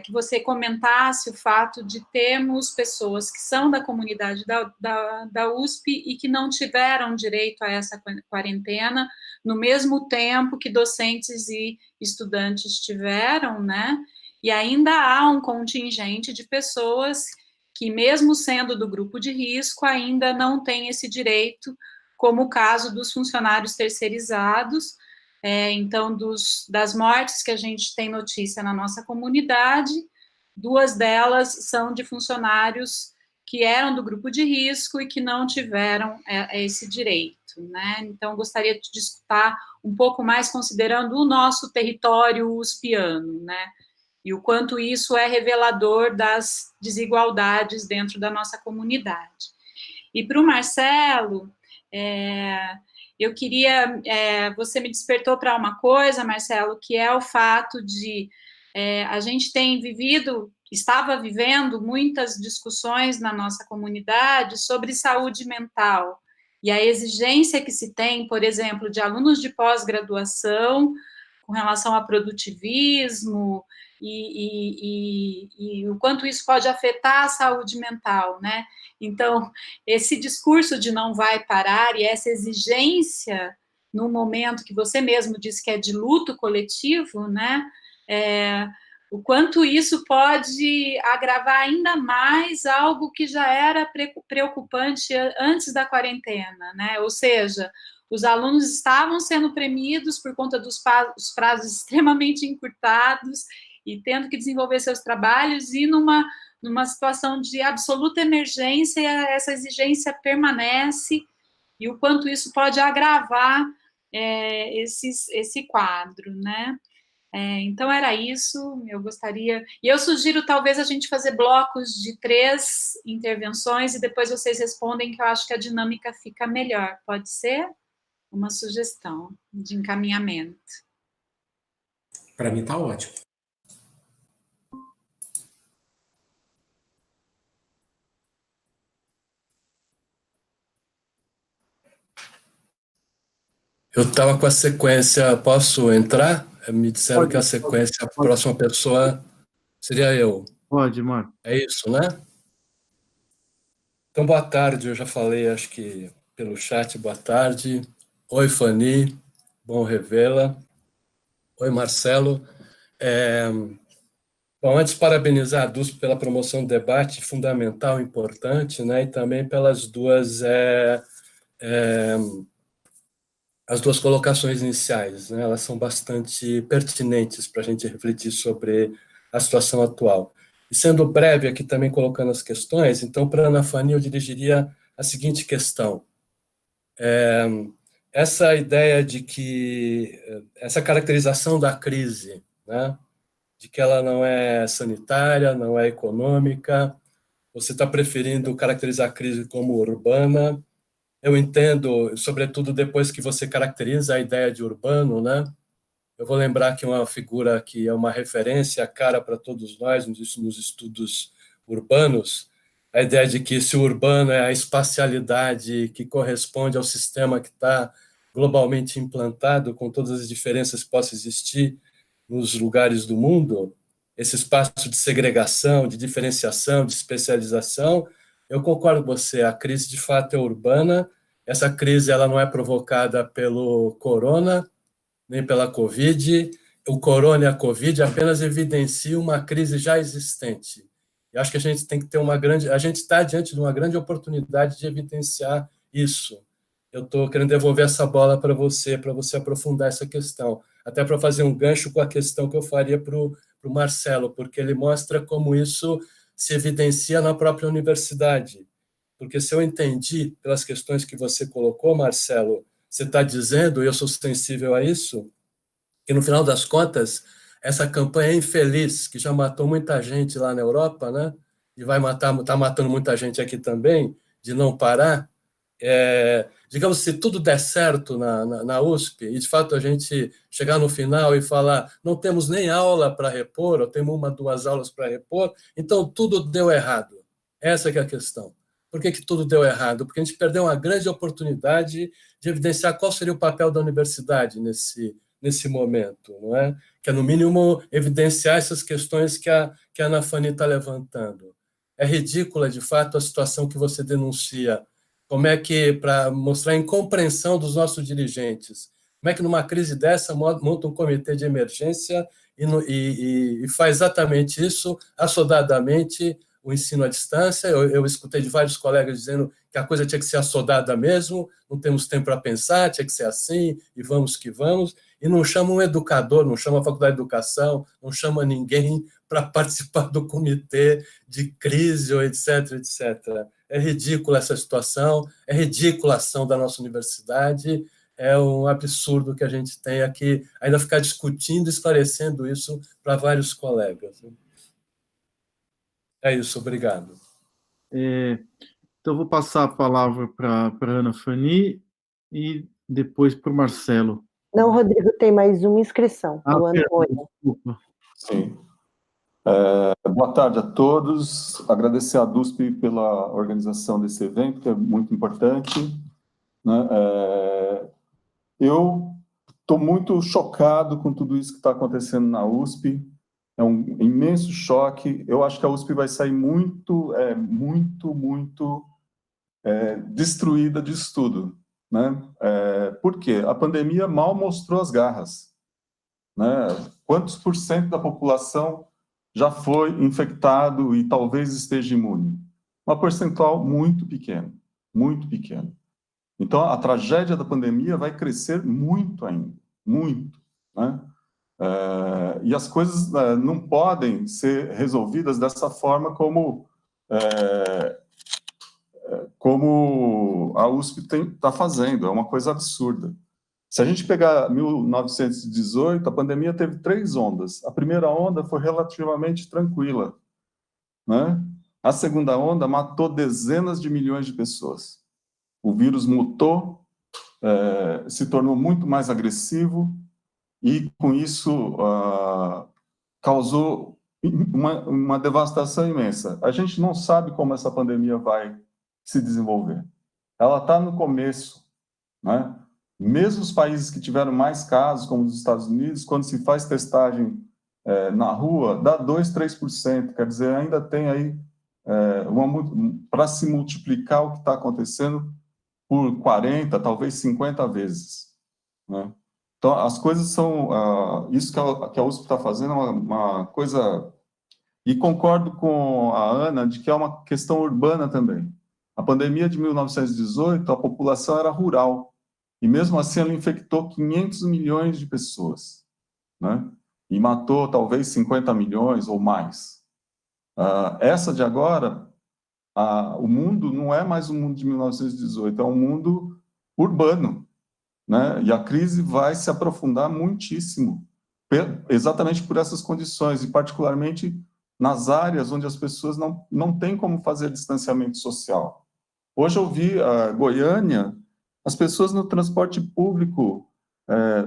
F: que você comentasse o fato de termos pessoas que são da comunidade da USP e que não tiveram direito a essa quarentena no mesmo tempo que docentes e estudantes tiveram, né? E ainda há um contingente de pessoas que, mesmo sendo do grupo de risco, ainda não tem esse direito, como o caso dos funcionários terceirizados. Então, das mortes que a gente tem notícia na nossa comunidade, 2 delas são de funcionários que eram do grupo de risco e que não tiveram esse direito, né? Então, gostaria de discutir um pouco mais considerando o nosso território uspiano, né? E o quanto isso é revelador das desigualdades dentro da nossa comunidade. E para o Marcelo, eu queria, você me despertou para uma coisa, Marcelo, que é o fato de a gente estava vivendo muitas discussões na nossa comunidade sobre saúde mental, e a exigência que se tem, por exemplo, de alunos de pós-graduação com relação a produtivismo, e o quanto isso pode afetar a saúde mental, né? Então, esse discurso de não vai parar e essa exigência, no momento que você mesmo disse que é de luto coletivo, né? O quanto isso pode agravar ainda mais algo que já era preocupante antes da quarentena, né? Ou seja, os alunos estavam sendo premidos por conta dos prazos extremamente encurtados e tendo que desenvolver seus trabalhos, e numa situação de absoluta emergência, essa exigência permanece, e o quanto isso pode agravar esse quadro, né? Então, era isso, eu gostaria... E eu sugiro, talvez, a gente fazer blocos de 3 intervenções, e depois vocês respondem, que eu acho que a dinâmica fica melhor. Pode ser? Uma sugestão de encaminhamento.
D: Para mim está ótimo.
G: Eu estava com a sequência, posso entrar? Me disseram
A: Pode,
G: que a sequência, a
A: pode.
G: próxima pessoa seria eu.
A: Pode, Marco.
G: É isso, né? Então, boa tarde, eu já falei, acho que pelo chat, boa tarde. Oi, Fani, bom revê-la. Oi, Marcelo. Bom, antes, parabenizar a DUSP pela promoção do debate fundamental, importante, né? E também pelas as 2 colocações iniciais, né? Elas são bastante pertinentes para a gente refletir sobre a situação atual. E sendo breve aqui também colocando as questões, então, para a Ana Fani, eu dirigiria a seguinte questão. Essa ideia de que, essa caracterização da crise, né? De que ela não é sanitária, não é econômica, você está preferindo caracterizar a crise como urbana. Eu entendo, sobretudo depois que você caracteriza a ideia de urbano, né? eu vou lembrar que uma figura que é uma referência, cara para todos nós nos estudos urbanos, a ideia de que se o urbano é a espacialidade que corresponde ao sistema que está globalmente implantado, com todas as diferenças que possam existir nos lugares do mundo, esse espaço de segregação, de diferenciação, de especialização, eu concordo com você, a crise de fato é urbana, essa crise ela não é provocada pelo corona, nem pela Covid, o corona e a Covid apenas evidenciam uma crise já existente. Eu acho que a gente tem que ter a gente está diante de uma grande oportunidade de evidenciar isso. Eu estou querendo devolver essa bola para você aprofundar essa questão, até para fazer um gancho com a questão que eu faria para o Marcelo, porque ele mostra como isso se evidencia na própria universidade. Porque se eu entendi pelas questões que você colocou, Marcelo, você está dizendo, e eu sou sensível a isso, que no final das contas, essa campanha infeliz, que já matou muita gente lá na Europa, né? E está matando muita gente aqui também, de não parar, digamos, se tudo der certo na USP, e de fato a gente chegar no final e falar, não temos nem aula para repor, ou temos 1, 2 aulas para repor, então tudo deu errado. Essa que é a questão. Por que tudo deu errado? Porque a gente perdeu uma grande oportunidade de evidenciar qual seria o papel da universidade nesse momento, não é? Que é, no mínimo, evidenciar essas questões que a Ana Fanny está levantando. É ridícula, de fato, a situação que você denuncia. Como é que, para mostrar a incompreensão dos nossos dirigentes, como é que numa crise dessa monta um comitê de emergência e faz exatamente isso, assodadamente, o ensino à distância. Eu escutei de vários colegas dizendo que a coisa tinha que ser assodada mesmo, não temos tempo para pensar, tinha que ser assim, e vamos que vamos, e não chama um educador, não chama a Faculdade de Educação, não chama ninguém para participar do comitê de crise, ou etc, etc. É ridícula essa situação, é ridícula a ação da nossa universidade, é um absurdo que a gente tenha que ainda ficar discutindo, esclarecendo isso para vários colegas. É isso, obrigado.
A: Então, vou passar a palavra para a Ana Fanny e depois para o Marcelo.
E: Não, Rodrigo, tem mais uma inscrição. O Antônio.
A: Desculpa.
H: Sim. Boa tarde a todos. Agradecer à DUSP pela organização desse evento, que é muito importante, né? Eu estou muito chocado com tudo isso que está acontecendo na USP. É um imenso choque. Eu acho que a USP vai sair muito destruída disso tudo, né? Por quê? A pandemia mal mostrou as garras, né? Quantos % da população já foi infectado e talvez esteja imune? Uma percentual muito pequena, muito pequena. Então, a tragédia da pandemia vai crescer muito ainda, muito, né? E as coisas não podem ser resolvidas dessa forma como a USP está fazendo, é uma coisa absurda. Se a gente pegar 1918, a pandemia teve 3 ondas. A primeira onda foi relativamente tranquila, né? A segunda onda matou dezenas de milhões de pessoas. O vírus mutou, se tornou muito mais agressivo, e, com isso, causou uma devastação imensa. A gente não sabe como essa pandemia vai se desenvolver. Ela está no começo, né? Mesmo os países que tiveram mais casos, como os Estados Unidos, quando se faz testagem na rua, dá 2%, 3%. Quer dizer, ainda tem aí para se multiplicar o que está acontecendo por 40, talvez 50 vezes, né? Então, as coisas são... isso que a USP está fazendo é uma coisa... E concordo com a Ana de que é uma questão urbana também. A pandemia de 1918, a população era rural. E, mesmo assim, ela infectou 500 milhões de pessoas, né? E matou, talvez, 50 milhões ou mais. Essa de agora, o mundo não é mais o mundo de 1918, é um mundo urbano, né? E a crise vai se aprofundar muitíssimo, exatamente por essas condições, e particularmente nas áreas onde as pessoas não têm como fazer distanciamento social. Hoje eu vi Goiânia, as pessoas no transporte público,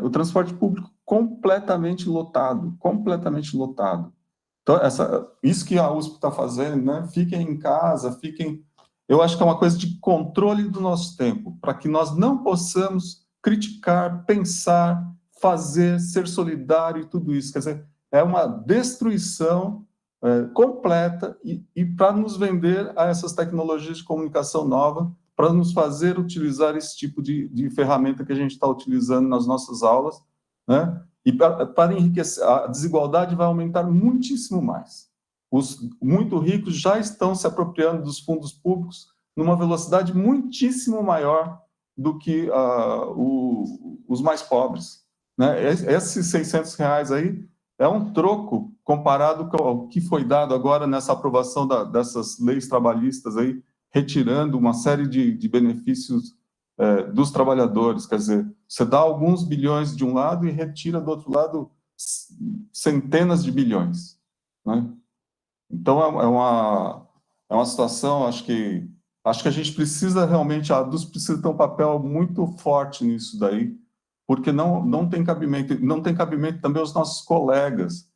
H: o transporte público completamente lotado, completamente lotado. Então, isso que a USP está fazendo, né? Fiquem em casa, eu acho que é uma coisa de controle do nosso tempo, para que nós não possamos criticar, pensar, fazer, ser solidário e tudo isso. Quer dizer, é uma destruição completa e para nos vender a essas tecnologias de comunicação nova, para nos fazer utilizar esse tipo de ferramenta que a gente está utilizando nas nossas aulas, né? E para enriquecer, a desigualdade vai aumentar muitíssimo mais. Os muito ricos já estão se apropriando dos fundos públicos numa velocidade muitíssimo maior do que os mais pobres, né? Esses R$600 aí é um troco comparado com o que foi dado agora nessa aprovação dessas leis trabalhistas aí, retirando uma série de benefícios dos trabalhadores. Quer dizer, você dá alguns bilhões de um lado e retira do outro lado centenas de bilhões, né? Então é uma situação, acho que a gente precisa realmente, a ADUSP precisa ter um papel muito forte nisso daí, porque não tem cabimento também os nossos colegas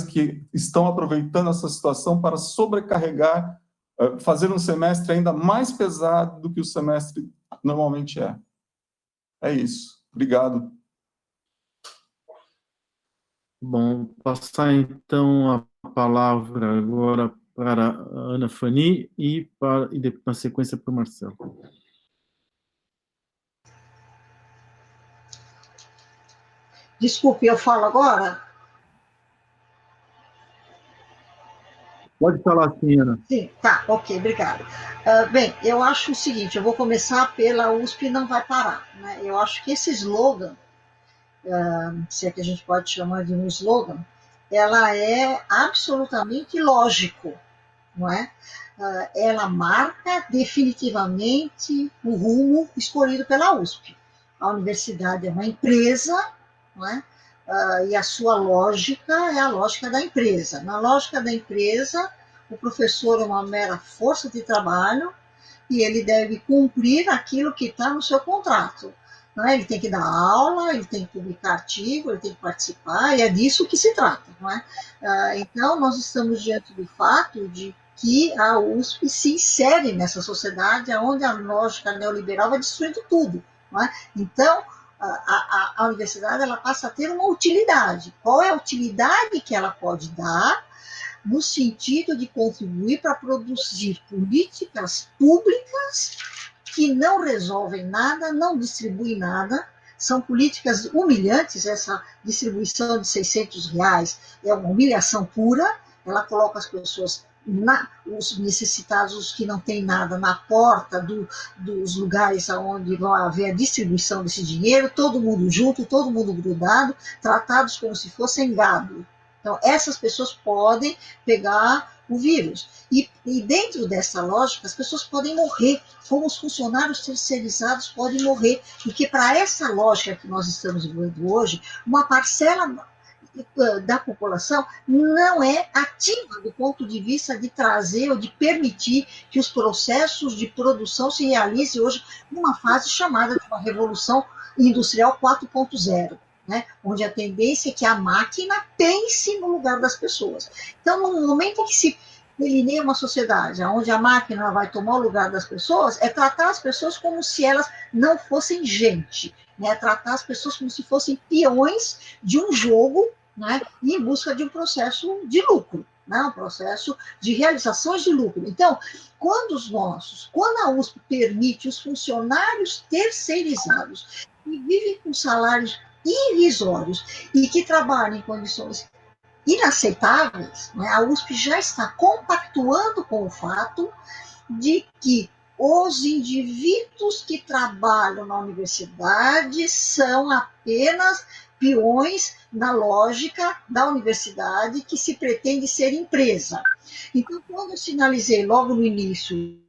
H: que estão aproveitando essa situação para sobrecarregar, fazer um semestre ainda mais pesado do que o semestre normalmente é. É isso. Obrigado.
A: Bom, passar então a palavra agora para a Ana Fani e na sequência para o Marcelo.
C: Desculpe, eu falo agora?
A: Pode falar sim, Ana.
C: Sim, tá, ok, obrigada. Bem, eu acho o seguinte, eu vou começar pela USP não vai parar, né? Eu acho que esse slogan, se é que a gente pode chamar de um slogan, ela é absolutamente lógico, não é? Ela marca definitivamente o rumo escolhido pela USP. A universidade é uma empresa, não é? E a sua lógica é a lógica da empresa. Na lógica da empresa, o professor é uma mera força de trabalho e ele deve cumprir aquilo que está no seu contrato. Não é? Ele tem que dar aula, ele tem que publicar artigo, ele tem que participar, e é disso que se trata. Não é? Então, nós estamos diante do fato de que a USP se insere nessa sociedade onde a lógica neoliberal vai destruindo tudo. Não é? Então, a universidade ela passa a ter uma utilidade. Qual é a utilidade que ela pode dar no sentido de contribuir para produzir políticas públicas que não resolvem nada, não distribuem nada, são políticas humilhantes. Essa distribuição de R$600 é uma humilhação pura, ela coloca as pessoas, os necessitados, os que não têm nada, na porta dos lugares onde vai haver a distribuição desse dinheiro, todo mundo junto, todo mundo grudado, tratados como se fossem gado. Então, essas pessoas podem pegar o vírus. E dentro dessa lógica, as pessoas podem morrer, como os funcionários terceirizados podem morrer, porque para essa lógica que nós estamos vivendo hoje, uma parcela da população não é ativa do ponto de vista de trazer ou de permitir que os processos de produção se realizem hoje numa fase chamada de uma revolução industrial 4.0. Né, onde a tendência é que a máquina pense no lugar das pessoas. Então, no momento em que se delineia uma sociedade onde a máquina vai tomar o lugar das pessoas, é tratar as pessoas como se elas não fossem gente, né, tratar as pessoas como se fossem peões de um jogo, né, em busca de um processo de lucro, né, um processo de realizações de lucro. Então, quando a USP permite os funcionários terceirizados que vivem com salários irrisórios e que trabalham em condições inaceitáveis, né? A USP já está compactuando com o fato de que os indivíduos que trabalham na universidade são apenas peões na lógica da universidade que se pretende ser empresa. Então, quando eu sinalizei logo no início,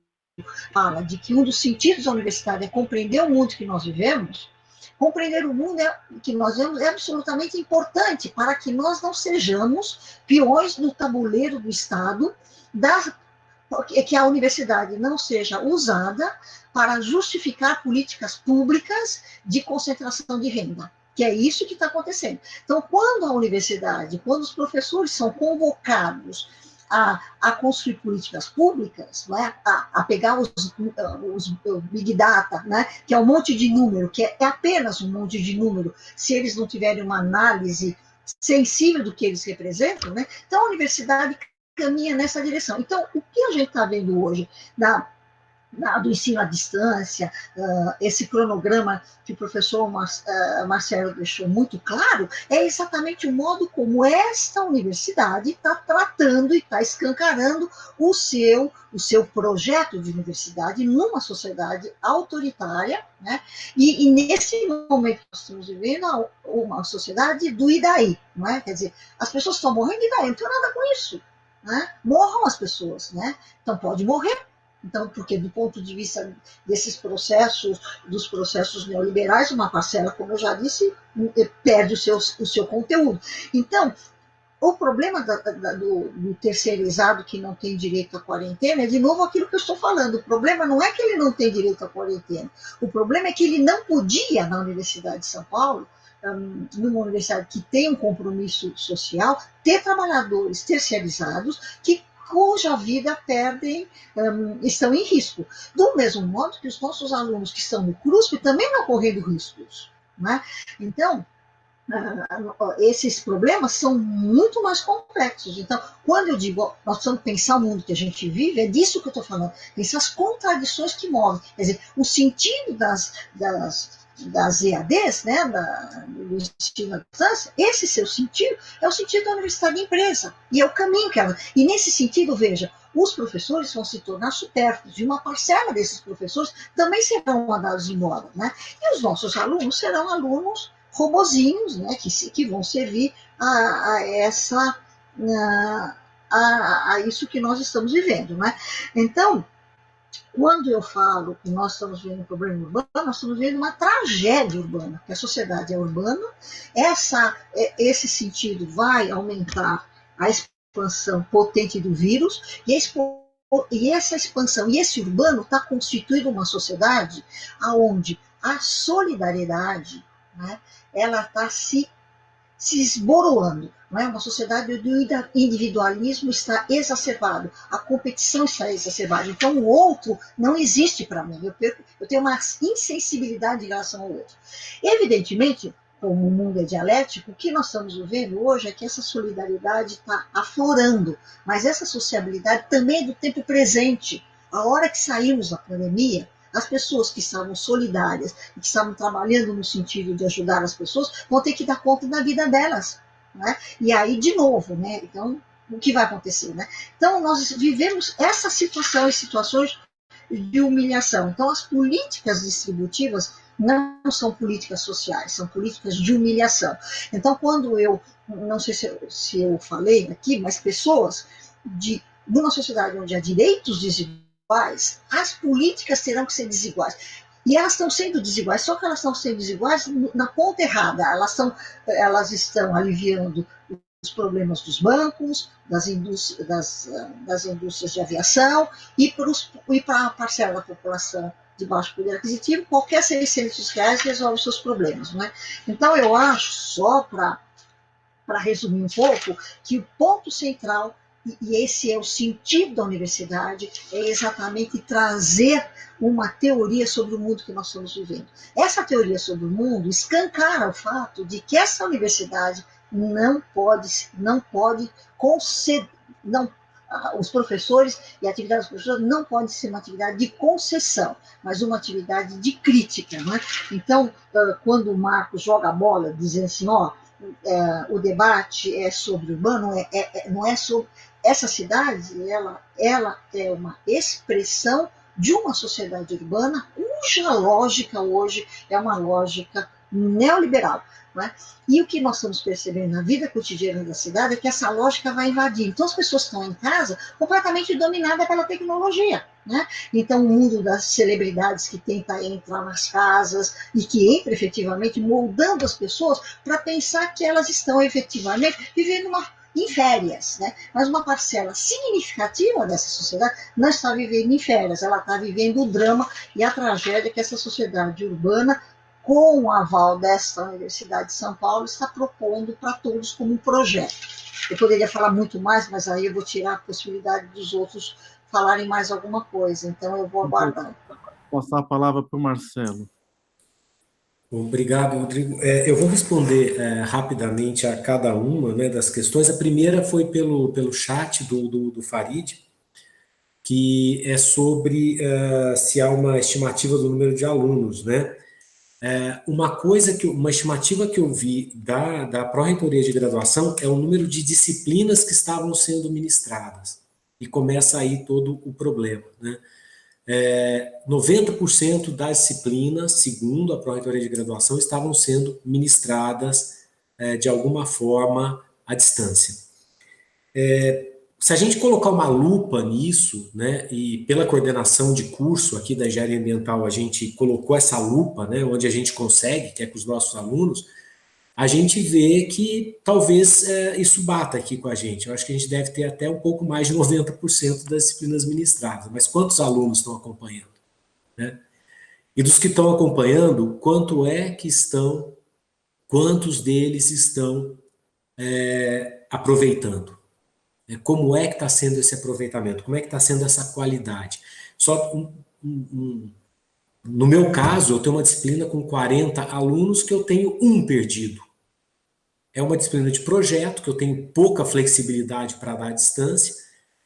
C: fala de que um dos sentidos da universidade é compreender o mundo que nós vivemos. Compreender o mundo que nós vemos é absolutamente importante para que nós não sejamos peões no tabuleiro do Estado, que a universidade não seja usada para justificar políticas públicas de concentração de renda. que é isso que está acontecendo. Então, quando a universidade, quando os professores são convocados a construir políticas públicas, né, a pegar os Big Data, né, que é um monte de número, que é apenas um monte de número, se eles não tiverem uma análise sensível do que eles representam, né, então a universidade caminha nessa direção. Então, o que a gente está vendo hoje do ensino à distância, esse cronograma que o professor Marcelo deixou muito claro, é exatamente o modo como esta universidade está tratando e está escancarando o seu projeto de universidade numa sociedade autoritária, né? E nesse momento que nós estamos vivendo, uma sociedade do e daí, não é? Quer dizer, as pessoas estão morrendo e daí, não tem nada com isso, né? Morram as pessoas, né? Então pode morrer. Então, porque do ponto de vista desses processos, dos processos neoliberais, uma parcela, como eu já disse, perde o seu conteúdo. Então, o problema do terceirizado que não tem direito à quarentena é, de novo, aquilo que eu estou falando. O problema não é que ele não tem direito à quarentena. O problema é que ele não podia, na Universidade de São Paulo, numa universidade que tem um compromisso social, ter trabalhadores terceirizados cuja vida estão em risco. Do mesmo modo que os nossos alunos que estão no CRUSP também estão correndo riscos, né? Então, esses problemas são muito mais complexos. Então, quando eu digo nós precisamos pensar o mundo que a gente vive, é disso que eu estou falando, essas contradições que movem. Quer dizer, o sentido das EADs, né, do ensino à distância, esse seu sentido é o sentido da universidade de empresa, e é o caminho que ela... E nesse sentido, veja, os professores vão se tornar supérfluos, e uma parcela desses professores também serão mandados embora, né? E os nossos alunos serão alunos robozinhos, né, que vão servir a isso que nós estamos vivendo, né? Então, quando eu falo que nós estamos vivendo um problema urbano, nós estamos vivendo uma tragédia urbana, porque a sociedade é urbana, esse sentido vai aumentar a expansão potente do vírus, e essa expansão, e esse urbano está constituindo uma sociedade onde a solidariedade, né, ela está se esboroando. Não é? Uma sociedade onde o individualismo está exacerbado, a competição está exacerbada. Então, o outro não existe para mim. Eu tenho uma insensibilidade em relação ao outro. Evidentemente, como o mundo é dialético, o que nós estamos vivendo hoje é que essa solidariedade está aflorando, mas essa sociabilidade também é do tempo presente. A hora que saímos da pandemia, as pessoas que estavam solidárias e que estavam trabalhando no sentido de ajudar as pessoas vão ter que dar conta da vida delas, né? E aí, de novo, né? Então, o que vai acontecer, né? Então, nós vivemos essa situação e situações de humilhação. Então, as políticas distributivas não são políticas sociais, são políticas de humilhação. Então, quando não sei se eu falei aqui, mas pessoas numa sociedade onde há direitos desiguais, as políticas terão que ser desiguais. E elas estão sendo desiguais, só que elas estão sendo desiguais na ponta errada. Elas estão aliviando os problemas dos bancos, das indústrias de aviação, e para a parcela da população de baixo poder aquisitivo, qualquer R$600 resolve os seus problemas. Não é? Então, eu acho, só para resumir um pouco, que o ponto central, e esse é o sentido da universidade, é exatamente trazer uma teoria sobre o mundo que nós estamos vivendo. Essa teoria sobre o mundo escancara o fato de que essa universidade não pode conceder, os professores e a atividade dos professores não pode ser uma atividade de concessão, mas uma atividade de crítica. Não é? Então, quando o Marcos joga a bola dizendo assim, o debate é sobre o urbano, não é sobre... Essa cidade, ela é uma expressão de uma sociedade urbana cuja lógica hoje é uma lógica neoliberal. Não é? E o que nós estamos percebendo na vida cotidiana da cidade é que essa lógica vai invadir. Então, as pessoas estão em casa completamente dominadas pela tecnologia. Né? Então, o mundo das celebridades que tenta entrar nas casas e que entra efetivamente moldando as pessoas para pensar que elas estão efetivamente vivendo em férias, né? Mas uma parcela significativa dessa sociedade não está vivendo em férias, ela está vivendo o drama e a tragédia que essa sociedade urbana com o aval desta Universidade de São Paulo, está propondo para todos como um projeto. Eu poderia falar muito mais, mas aí eu vou tirar a possibilidade dos outros falarem mais alguma coisa, então eu vou aguardar.
A: Vou passar a palavra para o Marcelo.
D: Obrigado, Rodrigo. Eu vou responder rapidamente a cada uma, né, das questões. A primeira foi pelo chat do Farid, que é sobre se há uma estimativa do número de alunos, né? Uma estimativa que eu vi da Pró-Reitoria de Graduação é o número de disciplinas que estavam sendo ministradas. E começa aí todo o problema, né? 90% das disciplinas, segundo a Pró-Reitoria de Graduação, estavam sendo ministradas de alguma forma à distância. Se a gente colocar uma lupa nisso, né, e pela coordenação de curso aqui da Engenharia Ambiental, a gente colocou essa lupa, né, onde a gente consegue, que é com os nossos alunos, a gente vê que talvez isso bata aqui com a gente. Eu acho que a gente deve ter até um pouco mais de 90% das disciplinas ministradas, mas quantos alunos estão acompanhando, né? E dos que estão acompanhando, quantos deles estão aproveitando? Como é que está sendo esse aproveitamento? Como é que está sendo essa qualidade? No meu caso, eu tenho uma disciplina com 40 alunos que eu tenho um perdido. É uma disciplina de projeto, que eu tenho pouca flexibilidade para dar à distância,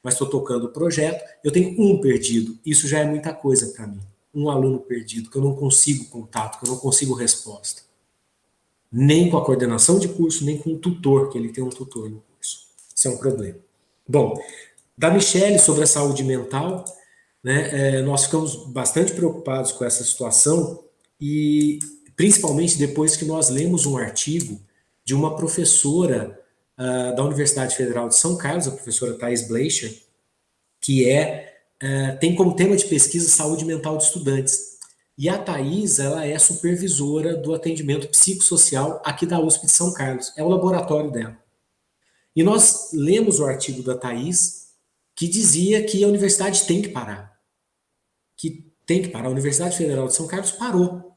D: mas estou tocando o projeto, eu tenho um perdido. Isso já é muita coisa para mim. Um aluno perdido, que eu não consigo contato, que eu não consigo resposta. Nem com a coordenação de curso, nem com o tutor, que ele tem um tutor no curso. Isso é um problema. Bom, da Michele sobre a saúde mental, né, nós ficamos bastante preocupados com essa situação e principalmente depois que nós lemos um artigo de uma professora da Universidade Federal de São Carlos, a professora Thais Bleicher, que tem como tema de pesquisa saúde mental de estudantes. E a Thais, ela é supervisora do atendimento psicossocial aqui da USP de São Carlos, é o laboratório dela. E nós lemos o artigo da Thais, que dizia que a universidade tem que parar. A Universidade Federal de São Carlos parou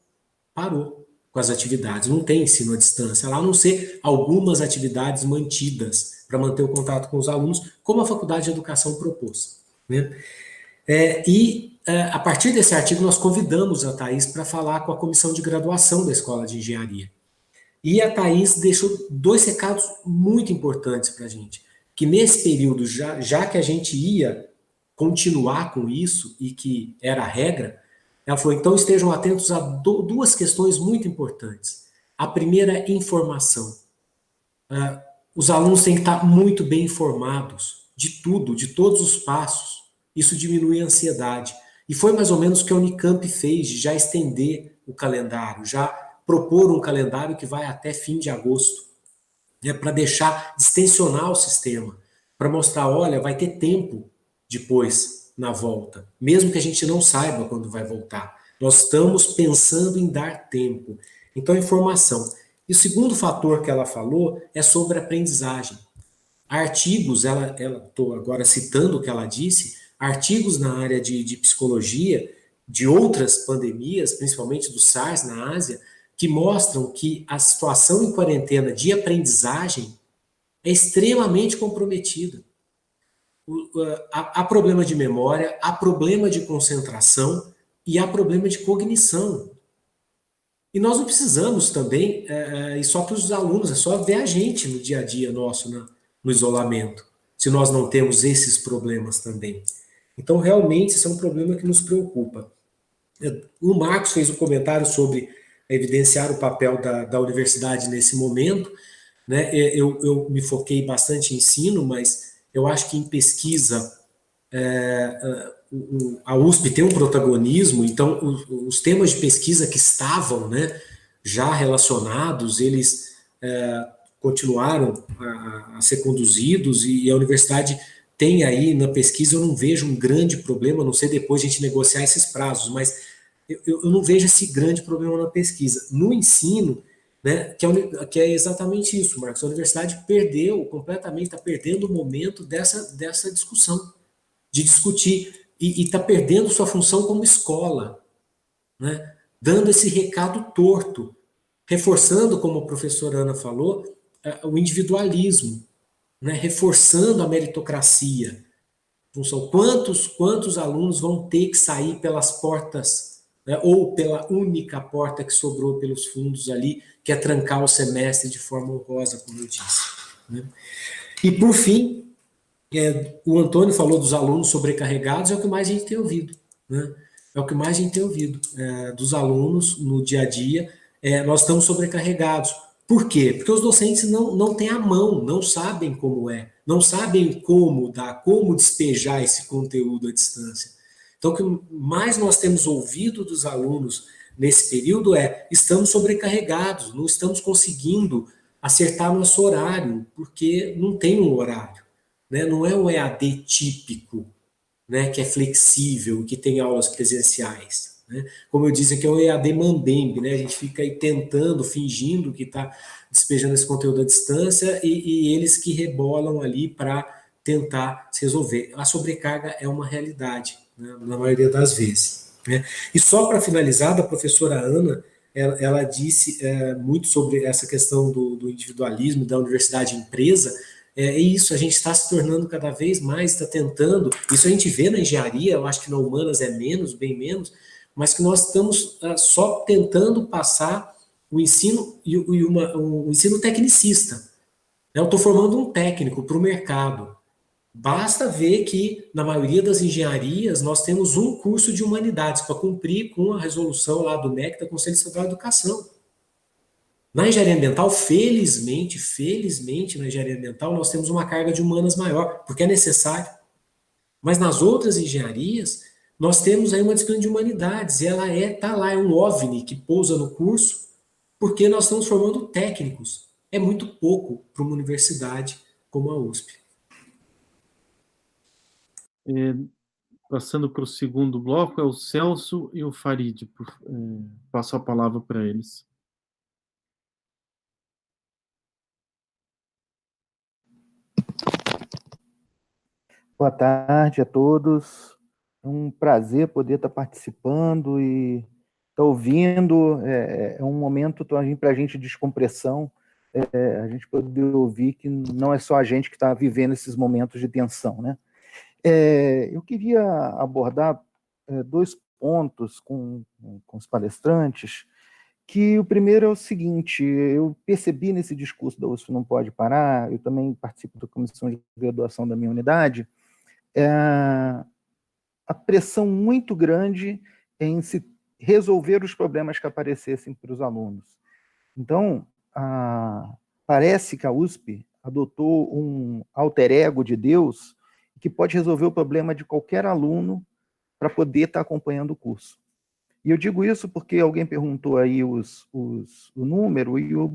D: com as atividades, não tem ensino à distância, lá a não ser algumas atividades mantidas para manter o contato com os alunos, como a Faculdade de Educação propôs, né? A partir desse artigo nós convidamos a Thais para falar com a comissão de graduação da Escola de Engenharia. E a Thais deixou 2 recados muito importantes para a gente, que nesse período, já que a gente ia continuar com isso, e que era a regra, ela falou, então estejam atentos a 2 questões muito importantes. A primeira é informação. Os alunos têm que estar muito bem informados de tudo, de todos os passos. Isso diminui a ansiedade. E foi mais ou menos o que a Unicamp fez, de já estender o calendário, já propor um calendário que vai até fim de agosto, né, para distensionar o sistema, para mostrar, olha, vai ter tempo depois na volta, mesmo que a gente não saiba quando vai voltar. Nós estamos pensando em dar tempo. Então, informação. E o segundo fator que ela falou é sobre aprendizagem. Artigos, estou agora citando o que ela disse, artigos na área de psicologia, de outras pandemias, principalmente do SARS na Ásia, que mostram que a situação em quarentena de aprendizagem é extremamente comprometida. Há problema de memória, há problema de concentração e há problema de cognição. E nós não precisamos também, e só para os alunos, é só ver a gente no dia a dia nosso, no isolamento, se nós não temos esses problemas também. Então, realmente, isso é um problema que nos preocupa. O Marcos fez um comentário sobre evidenciar o papel da universidade nesse momento, né? Eu me foquei bastante em ensino, mas eu acho que em pesquisa a USP tem um protagonismo, então os temas de pesquisa que estavam, né, já relacionados, eles continuaram a ser conduzidos e a universidade tem aí na pesquisa, eu não vejo um grande problema, a não ser depois a gente negociar esses prazos, mas eu não vejo esse grande problema na pesquisa. No ensino, né, que é exatamente isso, Marcos, a universidade perdeu completamente, está perdendo o momento dessa discussão, de discutir, e está perdendo sua função como escola, né? dando esse recado torto, reforçando, como a professora Ana falou, o individualismo, né? Reforçando a meritocracia. Não são quantos alunos vão ter que sair pelas portas, né? Ou pela única porta que sobrou pelos fundos ali, que é trancar o semestre de forma honrosa, como eu disse, né? E, por fim, o Antônio falou dos alunos sobrecarregados, é o que mais a gente tem ouvido, né? É o que mais a gente tem ouvido dos alunos no dia a dia. Nós estamos sobrecarregados. Por quê? Porque os docentes não têm a mão, não sabem como não sabem como dar, como despejar esse conteúdo à distância. Então, o que mais nós temos ouvido dos alunos nesse período estamos sobrecarregados, não estamos conseguindo acertar nosso horário, porque não tem um horário, né? Não é um EAD típico, né, que é flexível, que tem aulas presenciais, né? Como eu disse aqui, é um EAD mambembe, né? A gente fica aí tentando, fingindo que está despejando esse conteúdo à distância e eles que rebolam ali para tentar se resolver. A sobrecarga é uma realidade, né, na maioria das vezes, né? E só para finalizar, da professora Ana, ela disse muito sobre essa questão do individualismo, da universidade empresa. É isso, a gente está se tornando cada vez mais, está tentando, isso a gente vê na engenharia, eu acho que na humanas é menos, bem menos, mas que nós estamos só tentando passar o ensino o ensino tecnicista. Eu estou formando um técnico para o mercado. Basta ver que, na maioria das engenharias, nós temos um curso de humanidades para cumprir com a resolução lá do MEC, da Conselho Estadual de Educação. Na engenharia ambiental, felizmente, na engenharia ambiental, nós temos uma carga de humanas maior, porque é necessário. Mas nas outras engenharias, nós temos aí uma disciplina de humanidades, e ela tá lá, é um OVNI que pousa no curso, porque nós estamos formando técnicos. É muito pouco para uma universidade como a USP.
A: Passando para o segundo bloco, é o Celso e o Farid. Passo a palavra para eles.
I: Boa tarde a todos. É um prazer poder estar participando e estar ouvindo. É um momento para a gente de descompressão, a gente poder ouvir que não é só a gente que está vivendo esses momentos de tensão, né? Eu queria abordar 2 pontos com os palestrantes, que o primeiro é o seguinte: eu percebi nesse discurso da USP Não Pode Parar, eu também participo da comissão de graduação da minha unidade, a pressão muito grande em se resolver os problemas que aparecessem para os alunos. Então, parece que a USP adotou um alter ego de Deus que pode resolver o problema de qualquer aluno para poder estar acompanhando o curso. E eu digo isso porque alguém perguntou aí o número, e eu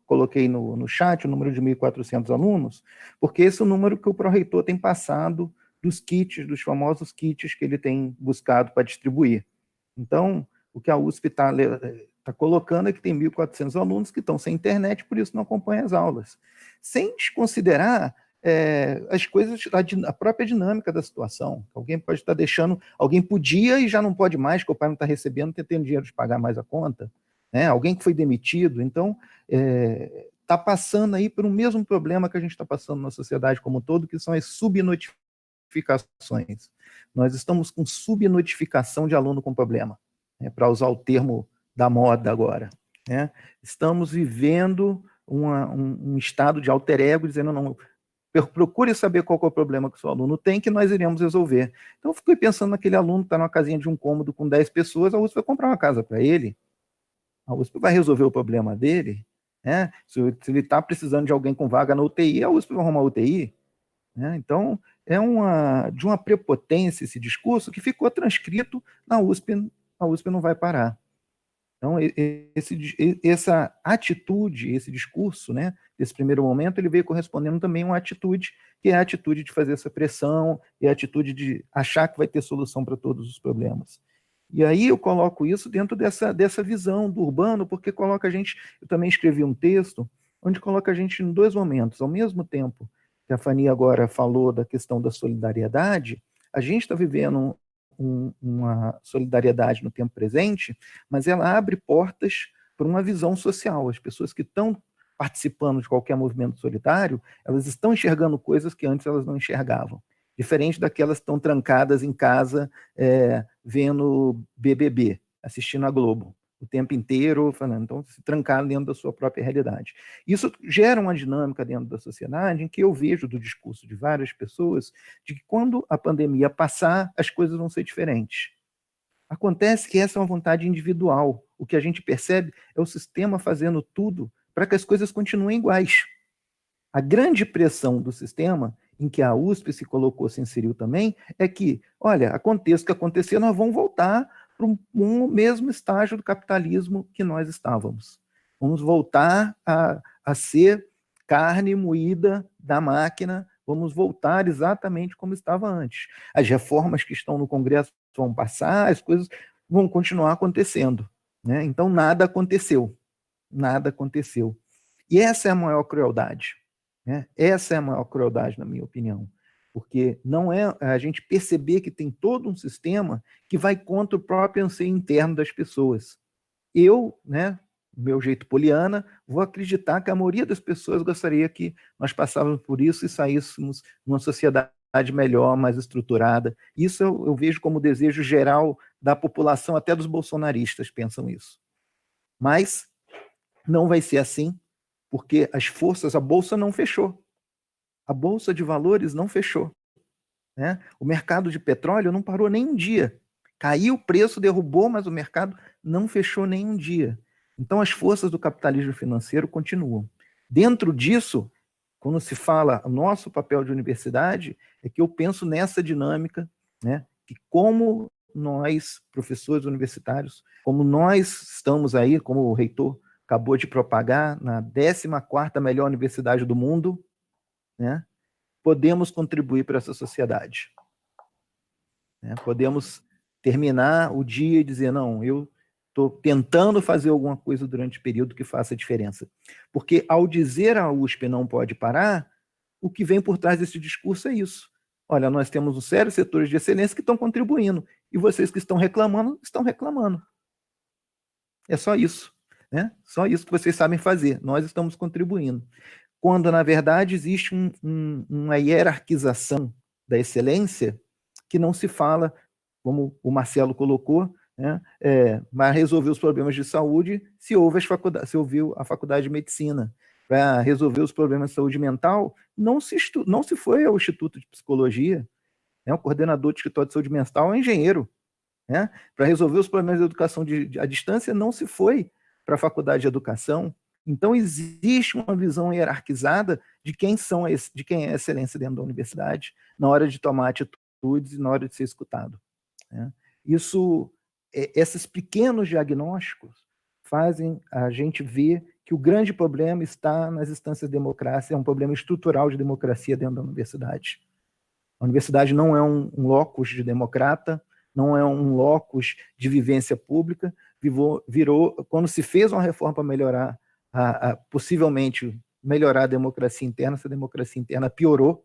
I: coloquei no chat o número de 1.400 alunos, porque esse é o número que o pró-reitor tem passado dos kits, dos famosos kits que ele tem buscado para distribuir. Então, o que a USP está colocando é que tem 1.400 alunos que estão sem internet, por isso não acompanham as aulas. Sem desconsiderar as coisas, a própria dinâmica da situação. Alguém pode estar deixando, alguém podia e já não pode mais, porque o pai não está recebendo, não tem dinheiro de pagar mais a conta, né? Alguém que foi demitido. Então, está passando aí por um mesmo problema que a gente está passando na sociedade como um todo, que são as subnotificações. Nós estamos com subnotificação de aluno com problema, né, para usar o termo da moda agora, né? Estamos vivendo um estado de alter ego, dizendo, não, procure saber qual é o problema que o seu aluno tem, que nós iremos resolver. Então, eu fiquei pensando naquele aluno que está numa casinha de um cômodo com 10 pessoas, a USP vai comprar uma casa para ele, a USP vai resolver o problema dele, né? Se ele está precisando de alguém com vaga na UTI, a USP vai arrumar UTI, né? Então, de uma prepotência esse discurso que ficou transcrito na USP, a USP não vai parar. Então, essa atitude, esse discurso, né, desse primeiro momento, ele veio correspondendo também a uma atitude, que é a atitude de fazer essa pressão, e a atitude de achar que vai ter solução para todos os problemas. E aí eu coloco isso dentro dessa visão do urbano, porque coloca a gente, eu também escrevi um texto, onde coloca a gente em 2 momentos. Ao mesmo tempo que a Fanny agora falou da questão da solidariedade, a gente está vivendo uma solidariedade no tempo presente, mas ela abre portas para uma visão social. As pessoas que estão participando de qualquer movimento solidário, elas estão enxergando coisas que antes elas não enxergavam. Diferente daquelas que estão trancadas em casa, vendo BBB, assistindo a Globo o tempo inteiro, falando, então se trancar dentro da sua própria realidade. Isso gera uma dinâmica dentro da sociedade em que eu vejo do discurso de várias pessoas de que quando a pandemia passar, as coisas vão ser diferentes. Acontece que essa é uma vontade individual. O que a gente percebe é o sistema fazendo tudo para que as coisas continuem iguais. A grande pressão do sistema, em que a USP se colocou, se inseriu também, é que, olha, aconteça o que acontecer, nós vamos voltar para um mesmo estágio do capitalismo que nós estávamos. Vamos voltar a ser carne moída da máquina, vamos voltar exatamente como estava antes. As reformas que estão no Congresso vão passar, as coisas vão continuar acontecendo, né? Então, nada aconteceu. Nada aconteceu. E essa é a maior crueldade, né? Essa é a maior crueldade, na minha opinião. Porque não é a gente perceber que tem todo um sistema que vai contra o próprio anseio interno das pessoas. Eu, né, do meu jeito poliana, vou acreditar que a maioria das pessoas gostaria que nós passássemos por isso e saíssemos numa sociedade melhor, mais estruturada. Isso eu vejo como desejo geral da população, até dos bolsonaristas pensam isso. Mas não vai ser assim, porque a Bolsa não fechou. A Bolsa de Valores não fechou, né? O mercado de petróleo não parou nem um dia. Caiu o preço, derrubou, mas o mercado não fechou nem um dia. Então, as forças do capitalismo financeiro continuam. Dentro disso, quando se fala o nosso papel de universidade, é que eu penso nessa dinâmica, né? Que como nós, professores universitários, como nós estamos aí, como o reitor acabou de propagar, na 14ª melhor universidade do mundo, né? Podemos contribuir para essa sociedade. Né? Podemos terminar o dia e dizer, não, eu estou tentando fazer alguma coisa durante o período que faça a diferença. Porque ao dizer a USP não pode parar, o que vem por trás desse discurso é isso. Olha, nós temos uns sérios setores de excelência que estão contribuindo, e vocês que estão reclamando, estão reclamando. É só isso. Né? Só isso que vocês sabem fazer. Nós estamos contribuindo. Quando, na verdade, existe uma hierarquização da excelência que não se fala, como o Marcelo colocou, né, para resolver os problemas de saúde, se ouviu a faculdade de medicina. Para resolver os problemas de saúde mental, não se foi ao Instituto de Psicologia. Né, o coordenador do Escritório de Saúde Mental é engenheiro. Né? Para resolver os problemas de educação à distância, não se foi para a faculdade de educação. Então, existe uma visão hierarquizada de quem é a excelência dentro da universidade, na hora de tomar atitudes e na hora de ser escutado. Né? Esses pequenos diagnósticos fazem a gente ver que o grande problema está nas instâncias democráticas, é um problema estrutural de democracia dentro da universidade. A universidade não é um locus de democrata, não é um locus de vivência pública, virou, quando se fez uma reforma para melhorar, possivelmente melhorar a democracia interna, essa democracia interna piorou,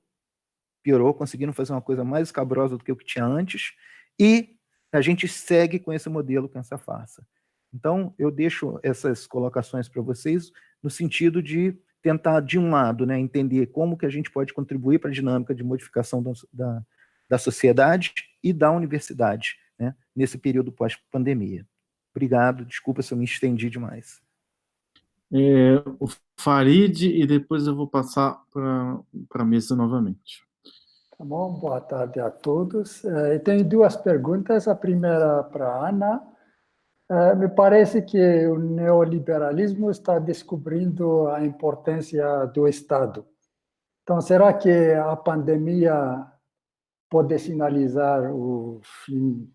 I: conseguindo fazer uma coisa mais escabrosa do que o que tinha antes, e a gente segue com esse modelo, com essa farsa. Então, eu deixo essas colocações para vocês no sentido de tentar, de um lado, né, entender como que a gente pode contribuir para a dinâmica de modificação da sociedade e da universidade, né, nesse período pós-pandemia. Obrigado, desculpa se eu me estendi demais.
A: O Farid, e depois eu vou passar para a mesa novamente.
B: Tá bom, boa tarde a todos. Eu tenho duas perguntas. A primeira para a Ana. Me parece que o neoliberalismo está descobrindo a importância do Estado. Então, será que a pandemia pode sinalizar o fim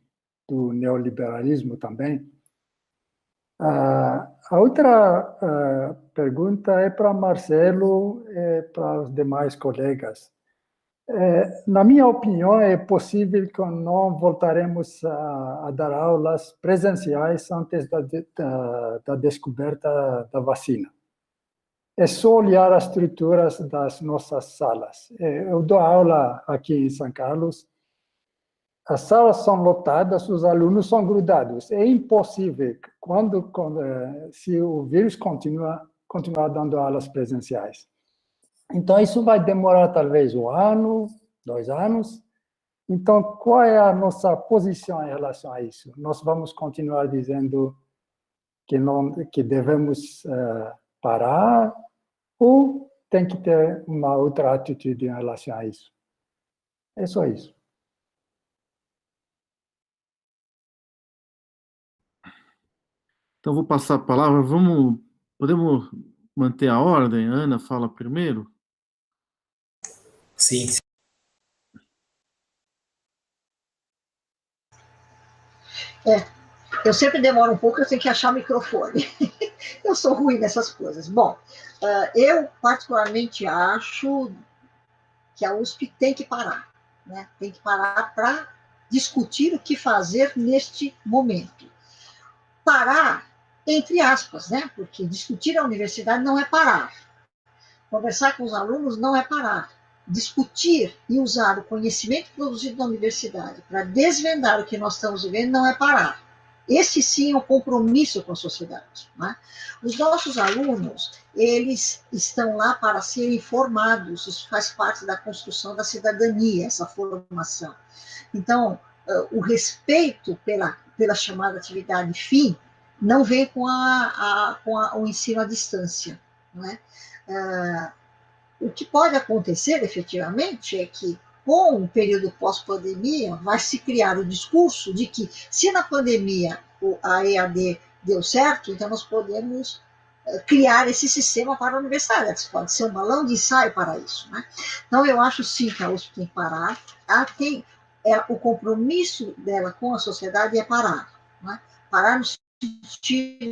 B: do neoliberalismo também? A outra pergunta é para Marcelo e para os demais colegas. Na minha opinião, é possível que não voltaremos a dar aulas presenciais antes da descoberta da vacina. É só olhar as estruturas das nossas salas. Eu dou aula aqui em São Carlos. as salas são lotadas, os alunos são grudados. É impossível se o vírus continuar dando aulas presenciais. Então, isso vai demorar talvez 1 ano, 2 anos. Então, qual é a nossa posição em relação a isso? Nós vamos continuar dizendo que devemos parar ou tem que ter uma outra atitude em relação a isso? É só isso.
A: Então, vou passar a palavra. Podemos manter a ordem? A Ana fala primeiro?
D: Sim.
C: Eu sempre demoro um pouco, eu tenho que achar o microfone. Eu sou ruim nessas coisas. Bom, eu particularmente acho que a USP tem que parar, né? Tem que parar para discutir o que fazer neste momento. Parar, entre aspas, né? Porque discutir a universidade não é parar. Conversar com os alunos não é parar. Discutir e usar o conhecimento produzido na universidade para desvendar o que nós estamos vivendo não é parar. Esse sim é um compromisso com a sociedade, né? Os nossos alunos, eles estão lá para serem formados, isso faz parte da construção da cidadania, essa formação. Então, o respeito pela chamada atividade fim não vem com o ensino à distância, né? O que pode acontecer, efetivamente, é que, com o período pós-pandemia, vai se criar o discurso de que, se na pandemia a EAD deu certo, então nós podemos criar esse sistema para a universidade. Pode ser um balão de ensaio para isso, né? Então, eu acho, sim, que a USP tem que parar. O compromisso dela com a sociedade é parar, né? Parar no sentido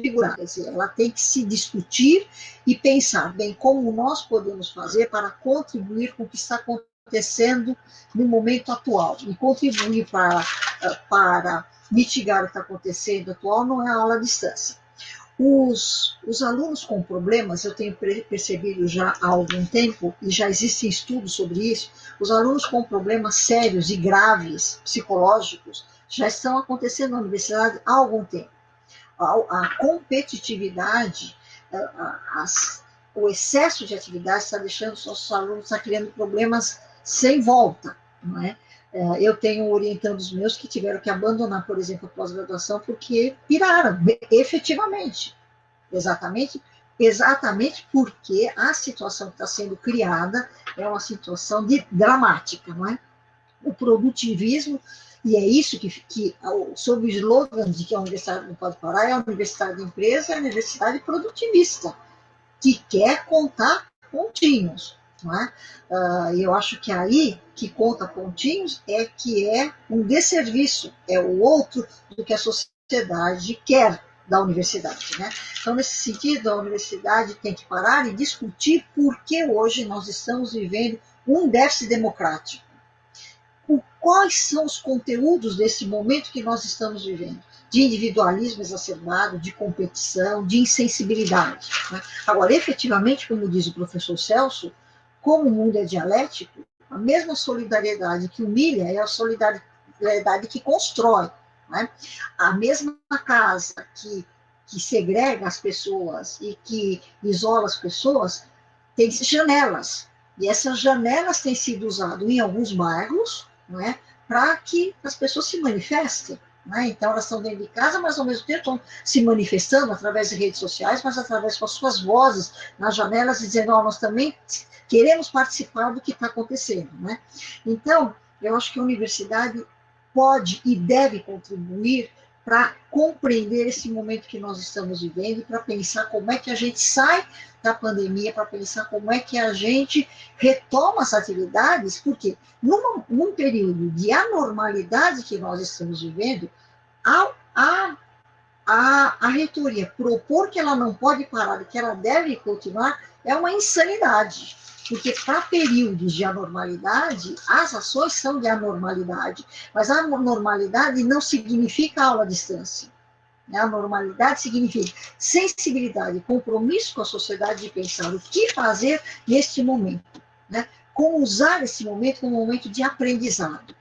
C: figurado, quer dizer, ela tem que se discutir e pensar bem como nós podemos fazer para contribuir com o que está acontecendo no momento atual. E contribuir para mitigar o que está acontecendo atual não é a aula à distância. Os alunos com problemas, eu tenho percebido já há algum tempo, e já existem estudos sobre isso, os alunos com problemas sérios e graves, psicológicos, já estão acontecendo na universidade há algum tempo. A competitividade, o excesso de atividade está deixando os nossos alunos, está criando problemas sem volta, não é? Eu tenho orientando os meus que tiveram que abandonar, por exemplo, a pós-graduação porque piraram, efetivamente. Exatamente porque a situação que está sendo criada é uma situação dramática, não é? O produtivismo, e é isso que sob o slogan de que a universidade não pode parar, é a universidade de empresa, é a universidade produtivista, que quer contar pontinhos. Não é? Eu acho que aí que conta pontinhos é que é um desserviço, é o outro do que a sociedade quer da universidade, né? Então, nesse sentido, a universidade tem que parar e discutir por que hoje nós estamos vivendo um déficit democrático. Quais são os conteúdos desse momento que nós estamos vivendo? De individualismo exacerbado, de competição, de insensibilidade. Né? Agora, efetivamente, como diz o professor Celso, como o mundo é dialético, a mesma solidariedade que humilha é a solidariedade que constrói. Né? A mesma casa que segrega as pessoas e que isola as pessoas tem janelas. E essas janelas têm sido usadas em alguns bairros, não é, para que as pessoas se manifestem. Né? Então, elas estão dentro de casa, mas ao mesmo tempo estão se manifestando através de redes sociais, mas através das suas vozes nas janelas, dizendo: nós também queremos participar do que está acontecendo. Né? Então, eu acho que a universidade pode e deve contribuir para compreender esse momento que nós estamos vivendo e para pensar como é que a gente sai da pandemia, para pensar como é que a gente retoma as atividades, porque num período de anormalidade que nós estamos vivendo, a reitoria propor que ela não pode parar, que ela deve continuar, é uma insanidade. Porque para períodos de anormalidade, as ações são de anormalidade, mas a normalidade não significa aula à distância. A normalidade significa sensibilidade, compromisso com a sociedade de pensar o que fazer neste momento, né? Como usar esse momento como um momento de aprendizado.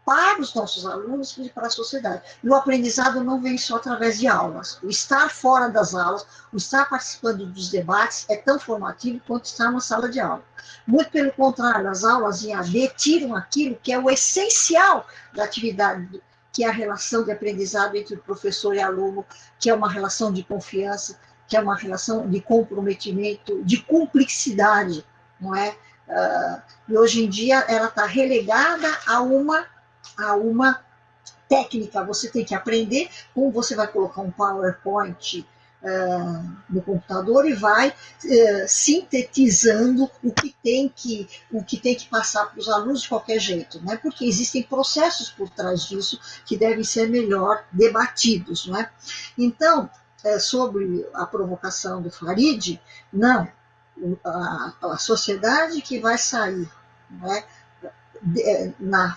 C: para os nossos alunos e para a sociedade. E o aprendizado não vem só através de aulas. O estar fora das aulas, o estar participando dos debates é tão formativo quanto estar na sala de aula. Muito pelo contrário, as aulas em AD tiram aquilo que é o essencial da atividade, que é a relação de aprendizado entre o professor e aluno, que é uma relação de confiança, que é uma relação de comprometimento, de cumplicidade, não é? E hoje em dia ela está relegada a uma técnica. Você tem que aprender como você vai colocar um PowerPoint no computador e vai sintetizando o que tem que passar para os alunos de qualquer jeito, né? Porque existem processos por trás disso que devem ser melhor debatidos, não é? Então, sobre a provocação do Farid, não, a sociedade que vai sair, né, na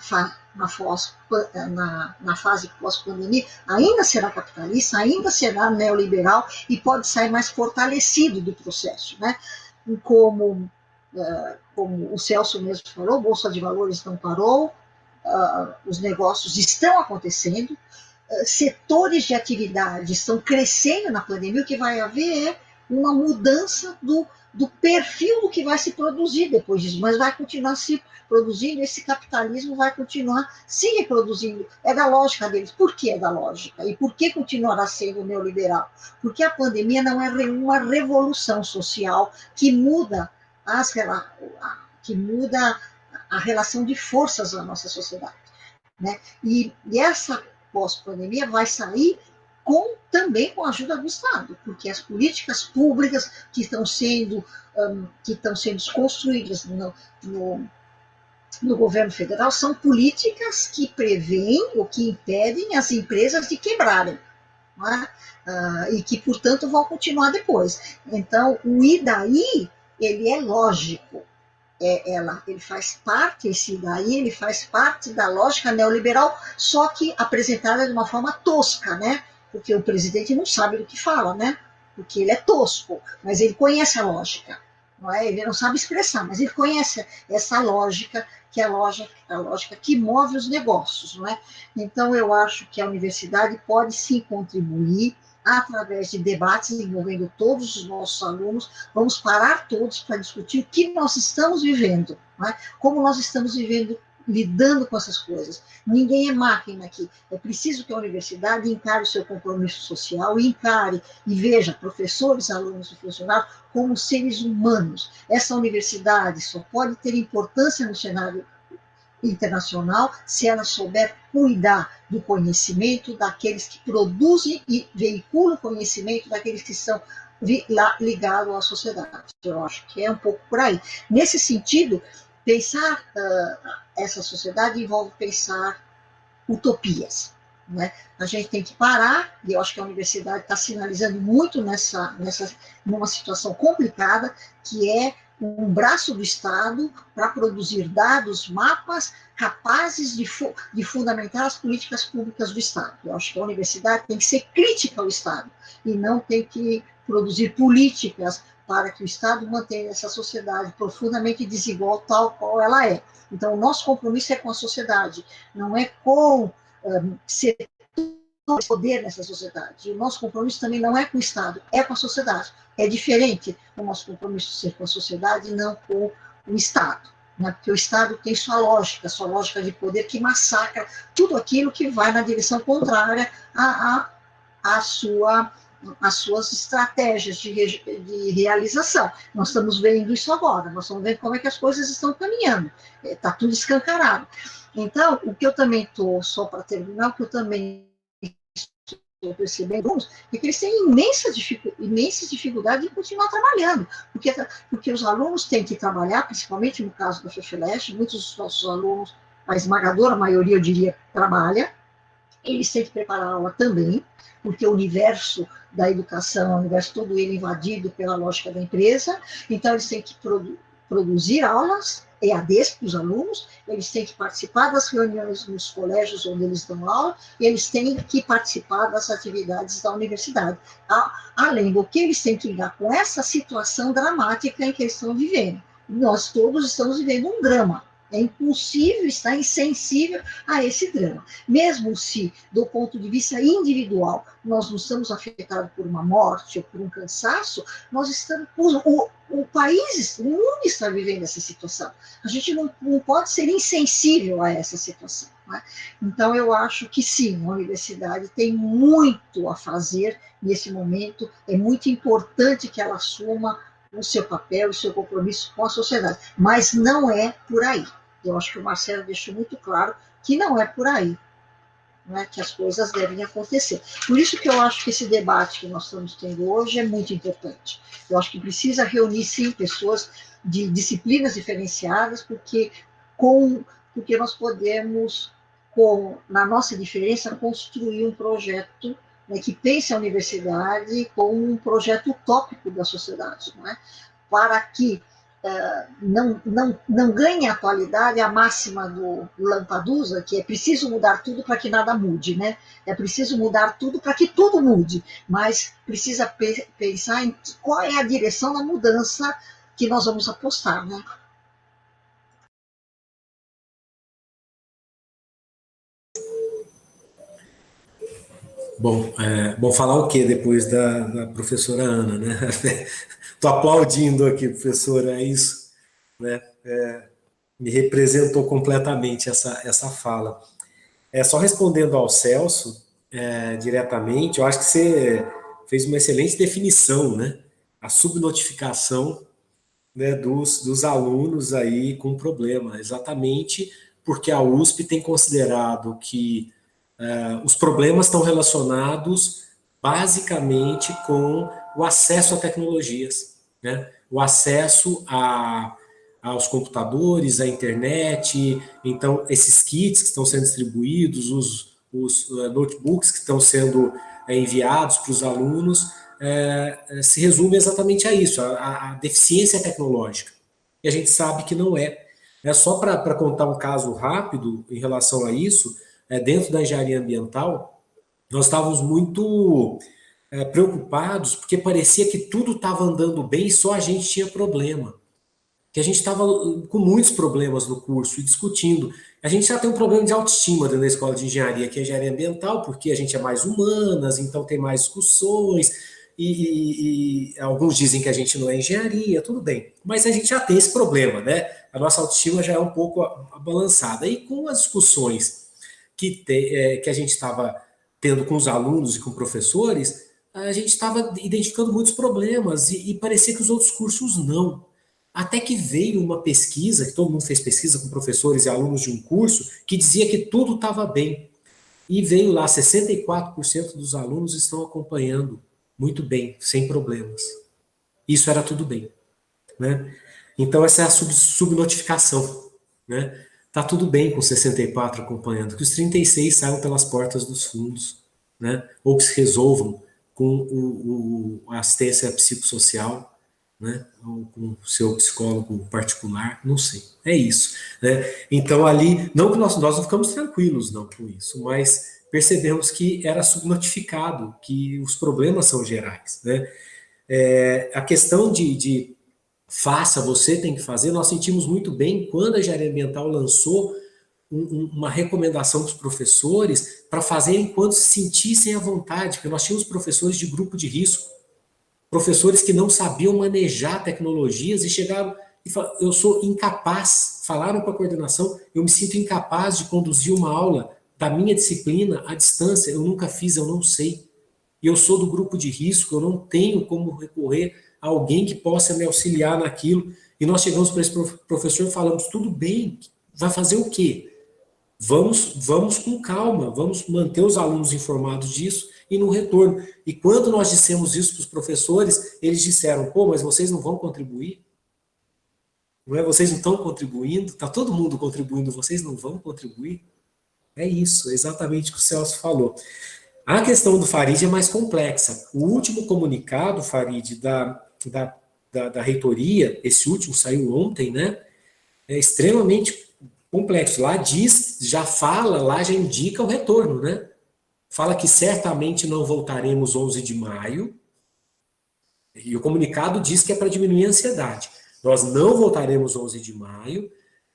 C: fase pós-pandemia, ainda será capitalista, ainda será neoliberal e pode sair mais fortalecido do processo, né? Como o Celso mesmo falou, a Bolsa de Valores não parou, os negócios estão acontecendo, setores de atividade estão crescendo na pandemia. O que vai haver é uma mudança do perfil do que vai se produzir depois disso, mas vai continuar se produzindo, esse capitalismo vai continuar se reproduzindo. É da lógica deles. Por que é da lógica? E por que continuará sendo neoliberal? Porque a pandemia não é uma revolução social que muda a relação de forças da nossa sociedade, né? E essa pós-pandemia vai sair também com a ajuda do Estado, porque as políticas públicas que estão sendo construídas no governo federal são políticas que preveem ou que impedem as empresas de quebrarem, não é? E que, portanto, vão continuar depois. Então, o IDAI, ele é lógico. Ele faz parte, ele faz parte da lógica neoliberal, só que apresentada de uma forma tosca, né? Porque o presidente não sabe do que fala, né? Porque ele é tosco, mas ele conhece a lógica, não é? Ele não sabe expressar, mas ele conhece essa lógica, que é a lógica que move os negócios, não é? Então, eu acho que a universidade pode sim contribuir através de debates envolvendo todos os nossos alunos. Vamos parar todos para discutir o que nós estamos vivendo, não é? Como nós estamos vivendo, lidando com essas coisas. Ninguém é máquina aqui. É preciso que a universidade encare o seu compromisso social e encare e veja professores, alunos e funcionários como seres humanos. Essa universidade só pode ter importância no cenário internacional se ela souber cuidar do conhecimento daqueles que produzem e veiculam conhecimento daqueles que estão ligados à sociedade. Eu acho que é um pouco por aí. Nesse sentido, pensar essa sociedade envolve pensar utopias, né? A gente tem que parar, e eu acho que a universidade está sinalizando muito numa situação complicada, que é um braço do Estado para produzir dados, mapas capazes de fundamentar as políticas públicas do Estado. Eu acho que a universidade tem que ser crítica ao Estado e não tem que produzir políticas para que o Estado mantenha essa sociedade profundamente desigual, tal qual ela é. Então, o nosso compromisso é com a sociedade, não é com setores de poder nessa sociedade. E o nosso compromisso também não é com o Estado, é com a sociedade. É diferente o nosso compromisso ser com a sociedade e não com o Estado, né? Porque o Estado tem sua lógica de poder que massacra tudo aquilo que vai na direção contrária às suas estratégias de realização. Nós estamos vendo isso agora, nós estamos vendo como é que as coisas estão caminhando, está tudo escancarado. Então, o que eu também estou, só para terminar, o que eu também estou percebendo é que eles têm imensas dificuldades de continuar trabalhando, porque os alunos têm que trabalhar, principalmente no caso da FEFELESH, muitos dos nossos alunos, a esmagadora maioria, eu diria, trabalha, eles têm que preparar a aula também, porque o universo da educação é um universo todo ele invadido pela lógica da empresa, então eles têm que produzir aulas EADs para os alunos, eles têm que participar das reuniões nos colégios onde eles dão aula, e eles têm que participar das atividades da universidade. Além do que, eles têm que lidar com essa situação dramática em que eles estão vivendo. Nós todos estamos vivendo um drama, É impossível estar insensível a esse drama. Mesmo se, do ponto de vista individual, nós não estamos afetados por uma morte ou por um cansaço, nós estamos. O país, o mundo está vivendo essa situação. A gente não pode ser insensível a essa situação. Né? Então, eu acho que sim, a universidade tem muito a fazer nesse momento. É muito importante que ela assuma o seu papel, o seu compromisso com a sociedade. Mas não é por aí. Eu acho que o Marcelo deixou muito claro que não é por aí, né, que as coisas devem acontecer. Por isso que eu acho que esse debate que nós estamos tendo hoje é muito importante. Eu acho que precisa reunir, sim, pessoas de disciplinas diferenciadas, porque nós podemos, na nossa diferença, construir um projeto, né, que pense a universidade como um projeto utópico da sociedade, né, para que não ganhe atualidade a máxima do Lampedusa, que é preciso mudar tudo para que nada mude, né? É preciso mudar tudo para que tudo mude, mas precisa pensar em qual é a direção da mudança que nós vamos apostar, né?
D: Bom, falar o quê depois da professora Ana, né? Estou aplaudindo aqui, professora, é isso, né? Me representou completamente essa fala. Só respondendo ao Celso, diretamente, eu acho que você fez uma excelente definição, né? A subnotificação, né, dos alunos aí com problema, exatamente porque a USP tem considerado que os problemas estão relacionados basicamente com o acesso a tecnologias, né? O acesso aos computadores, à internet. Então, esses kits que estão sendo distribuídos, os notebooks que estão sendo enviados para os alunos, se resume exatamente a isso, a deficiência tecnológica. E a gente sabe que não é. Só para contar um caso rápido em relação a isso, dentro da engenharia ambiental, nós estávamos muito preocupados, porque parecia que tudo estava andando bem e só a gente tinha problema. Que a gente estava com muitos problemas no curso e discutindo. A gente já tem um problema de autoestima dentro da escola de engenharia, que é engenharia ambiental, porque a gente é mais humanas, então tem mais discussões, e alguns dizem que a gente não é engenharia, tudo bem. Mas a gente já tem esse problema, né? A nossa autoestima já é um pouco balançada. E com as discussões que a gente estava tendo com os alunos e com professores, a gente estava identificando muitos problemas e parecia que os outros cursos não. Até que veio uma pesquisa, que todo mundo fez pesquisa com professores e alunos de um curso, que dizia que tudo estava bem. E veio lá, 64% dos alunos estão acompanhando muito bem, sem problemas. Isso era tudo bem, né? Então essa é a subnotificação, né? Tá tudo bem com 64 acompanhando, que os 36 saiam pelas portas dos fundos, né? Ou que se resolvam com a assistência psicossocial, né? Ou com o seu psicólogo particular, não sei. É isso, né? Então ali, não que nós não ficamos tranquilos não com isso, mas percebemos que era subnotificado, que os problemas são gerais, né? A questão de faça, você tem que fazer, nós sentimos muito bem quando a engenharia ambiental lançou uma recomendação para os professores para fazerem quando se sentissem à vontade, porque nós tínhamos professores de grupo de risco, professores que não sabiam manejar tecnologias e chegaram e falaram, eu sou incapaz, falaram para a coordenação, eu me sinto incapaz de conduzir uma aula da minha disciplina à distância, eu nunca fiz, eu não sei. E eu sou do grupo de risco, eu não tenho como recorrer a alguém que possa me auxiliar naquilo. E nós chegamos para esse professor e falamos, tudo bem, vai fazer o quê? Vamos com calma, vamos manter os alunos informados disso e no retorno. E quando nós dissemos isso para os professores, eles disseram, pô, mas vocês não vão contribuir? Não é? Vocês não estão contribuindo? Está todo mundo contribuindo, vocês não vão contribuir? É isso, é exatamente o que o Celso falou. A questão do Farid é mais complexa. O último comunicado, Farid, da reitoria, esse último saiu ontem, né? É extremamente complexo. Lá diz, já fala, lá já indica o retorno, né? Fala que certamente não voltaremos 11 de maio, e o comunicado diz que é para diminuir a ansiedade. Nós não voltaremos 11 de maio,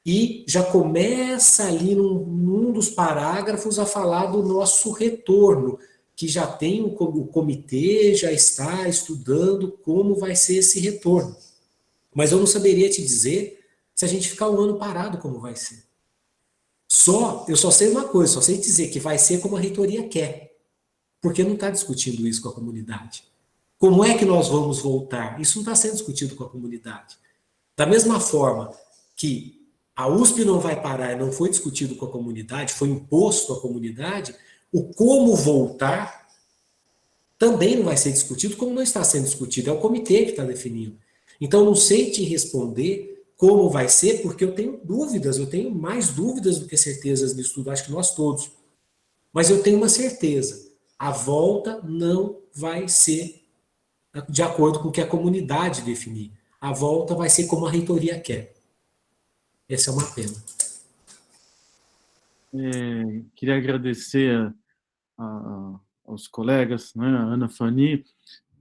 D: e já começa ali num dos parágrafos a falar do nosso retorno, que já tem o comitê, já está estudando como vai ser esse retorno. Mas eu não saberia te dizer se a gente ficar um ano parado como vai ser. Eu só sei uma coisa, só sei dizer que vai ser como a reitoria quer, porque não está discutindo isso com a comunidade. Como é que nós vamos voltar? Isso não está sendo discutido com a comunidade. Da mesma forma que a USP não vai parar e não foi discutido com a comunidade, foi imposto à comunidade, o como voltar também não vai ser discutido, como não está sendo discutido, é o comitê que está definindo. Então, não sei te responder como vai ser, porque eu tenho dúvidas, eu tenho mais dúvidas do que certezas nisso tudo, acho que nós todos. Mas eu tenho uma certeza, a volta não vai ser de acordo com o que a comunidade definir. A volta vai ser como a reitoria quer. Essa é uma pena.
A: Queria agradecer aos colegas, né, a Ana Fani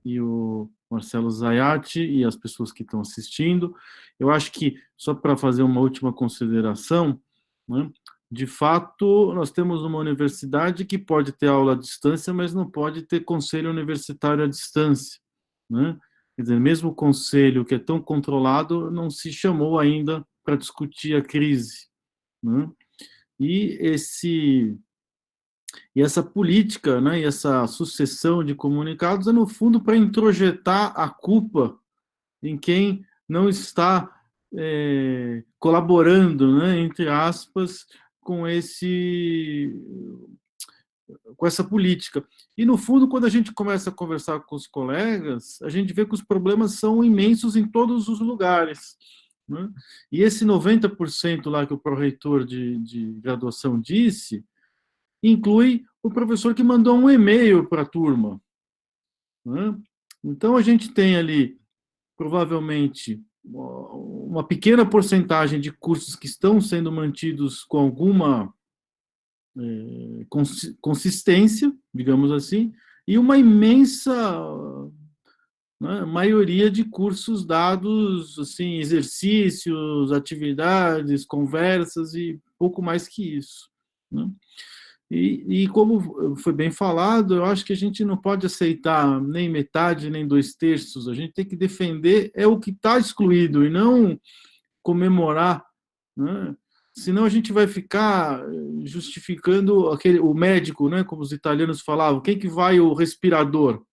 A: e o Marcelo Zayati e as pessoas que estão assistindo. Eu acho que, só para fazer uma última consideração, né, de fato, nós temos uma universidade que pode ter aula à distância, mas não pode ter conselho universitário à distância, né? Quer dizer, mesmo o conselho, que é tão controlado, não se chamou ainda para discutir a crise, né? E essa política, né, e essa sucessão de comunicados é, no fundo, para introjetar a culpa em quem não está colaborando, né, entre aspas, com essa política. E, no fundo, quando a gente começa a conversar com os colegas, a gente vê que os problemas são imensos em todos os lugares, né? E esse 90% lá que o pró-reitor de graduação disse, inclui o professor que mandou um e-mail para a turma, né? Então, a gente tem ali, provavelmente, uma pequena porcentagem de cursos que estão sendo mantidos com alguma consistência, digamos assim, e uma imensa, né, maioria de cursos dados, assim, exercícios, atividades, conversas e pouco mais que isso, né? E como foi bem falado, eu acho que a gente não pode aceitar nem metade, nem 2/3. A gente tem que defender o que está excluído e não comemorar, né? Senão a gente vai ficar justificando o médico, né, como os italianos falavam, quem que vai o respirador?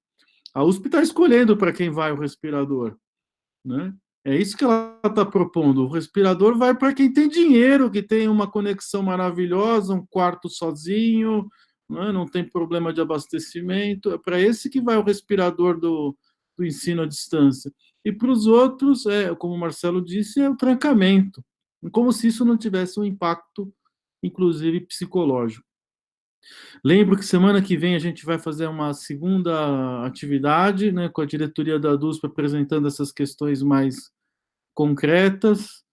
A: A USP está escolhendo para quem vai o respirador, né? É isso que ela está propondo. O respirador vai para quem tem dinheiro, que tem uma conexão maravilhosa, um quarto sozinho, né, não tem problema de abastecimento. É para esse que vai o respirador do ensino à distância. E para os outros, como o Marcelo disse, é o trancamento. Como se isso não tivesse um impacto, inclusive psicológico. Lembro que semana que vem a gente vai fazer uma segunda atividade, né, com a diretoria da DUSP apresentando essas questões mais concretas,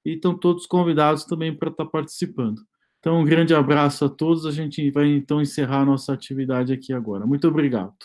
A: e estão todos convidados também para estar participando. Então, um grande abraço a todos, a gente vai então encerrar a nossa atividade aqui agora. Muito obrigado.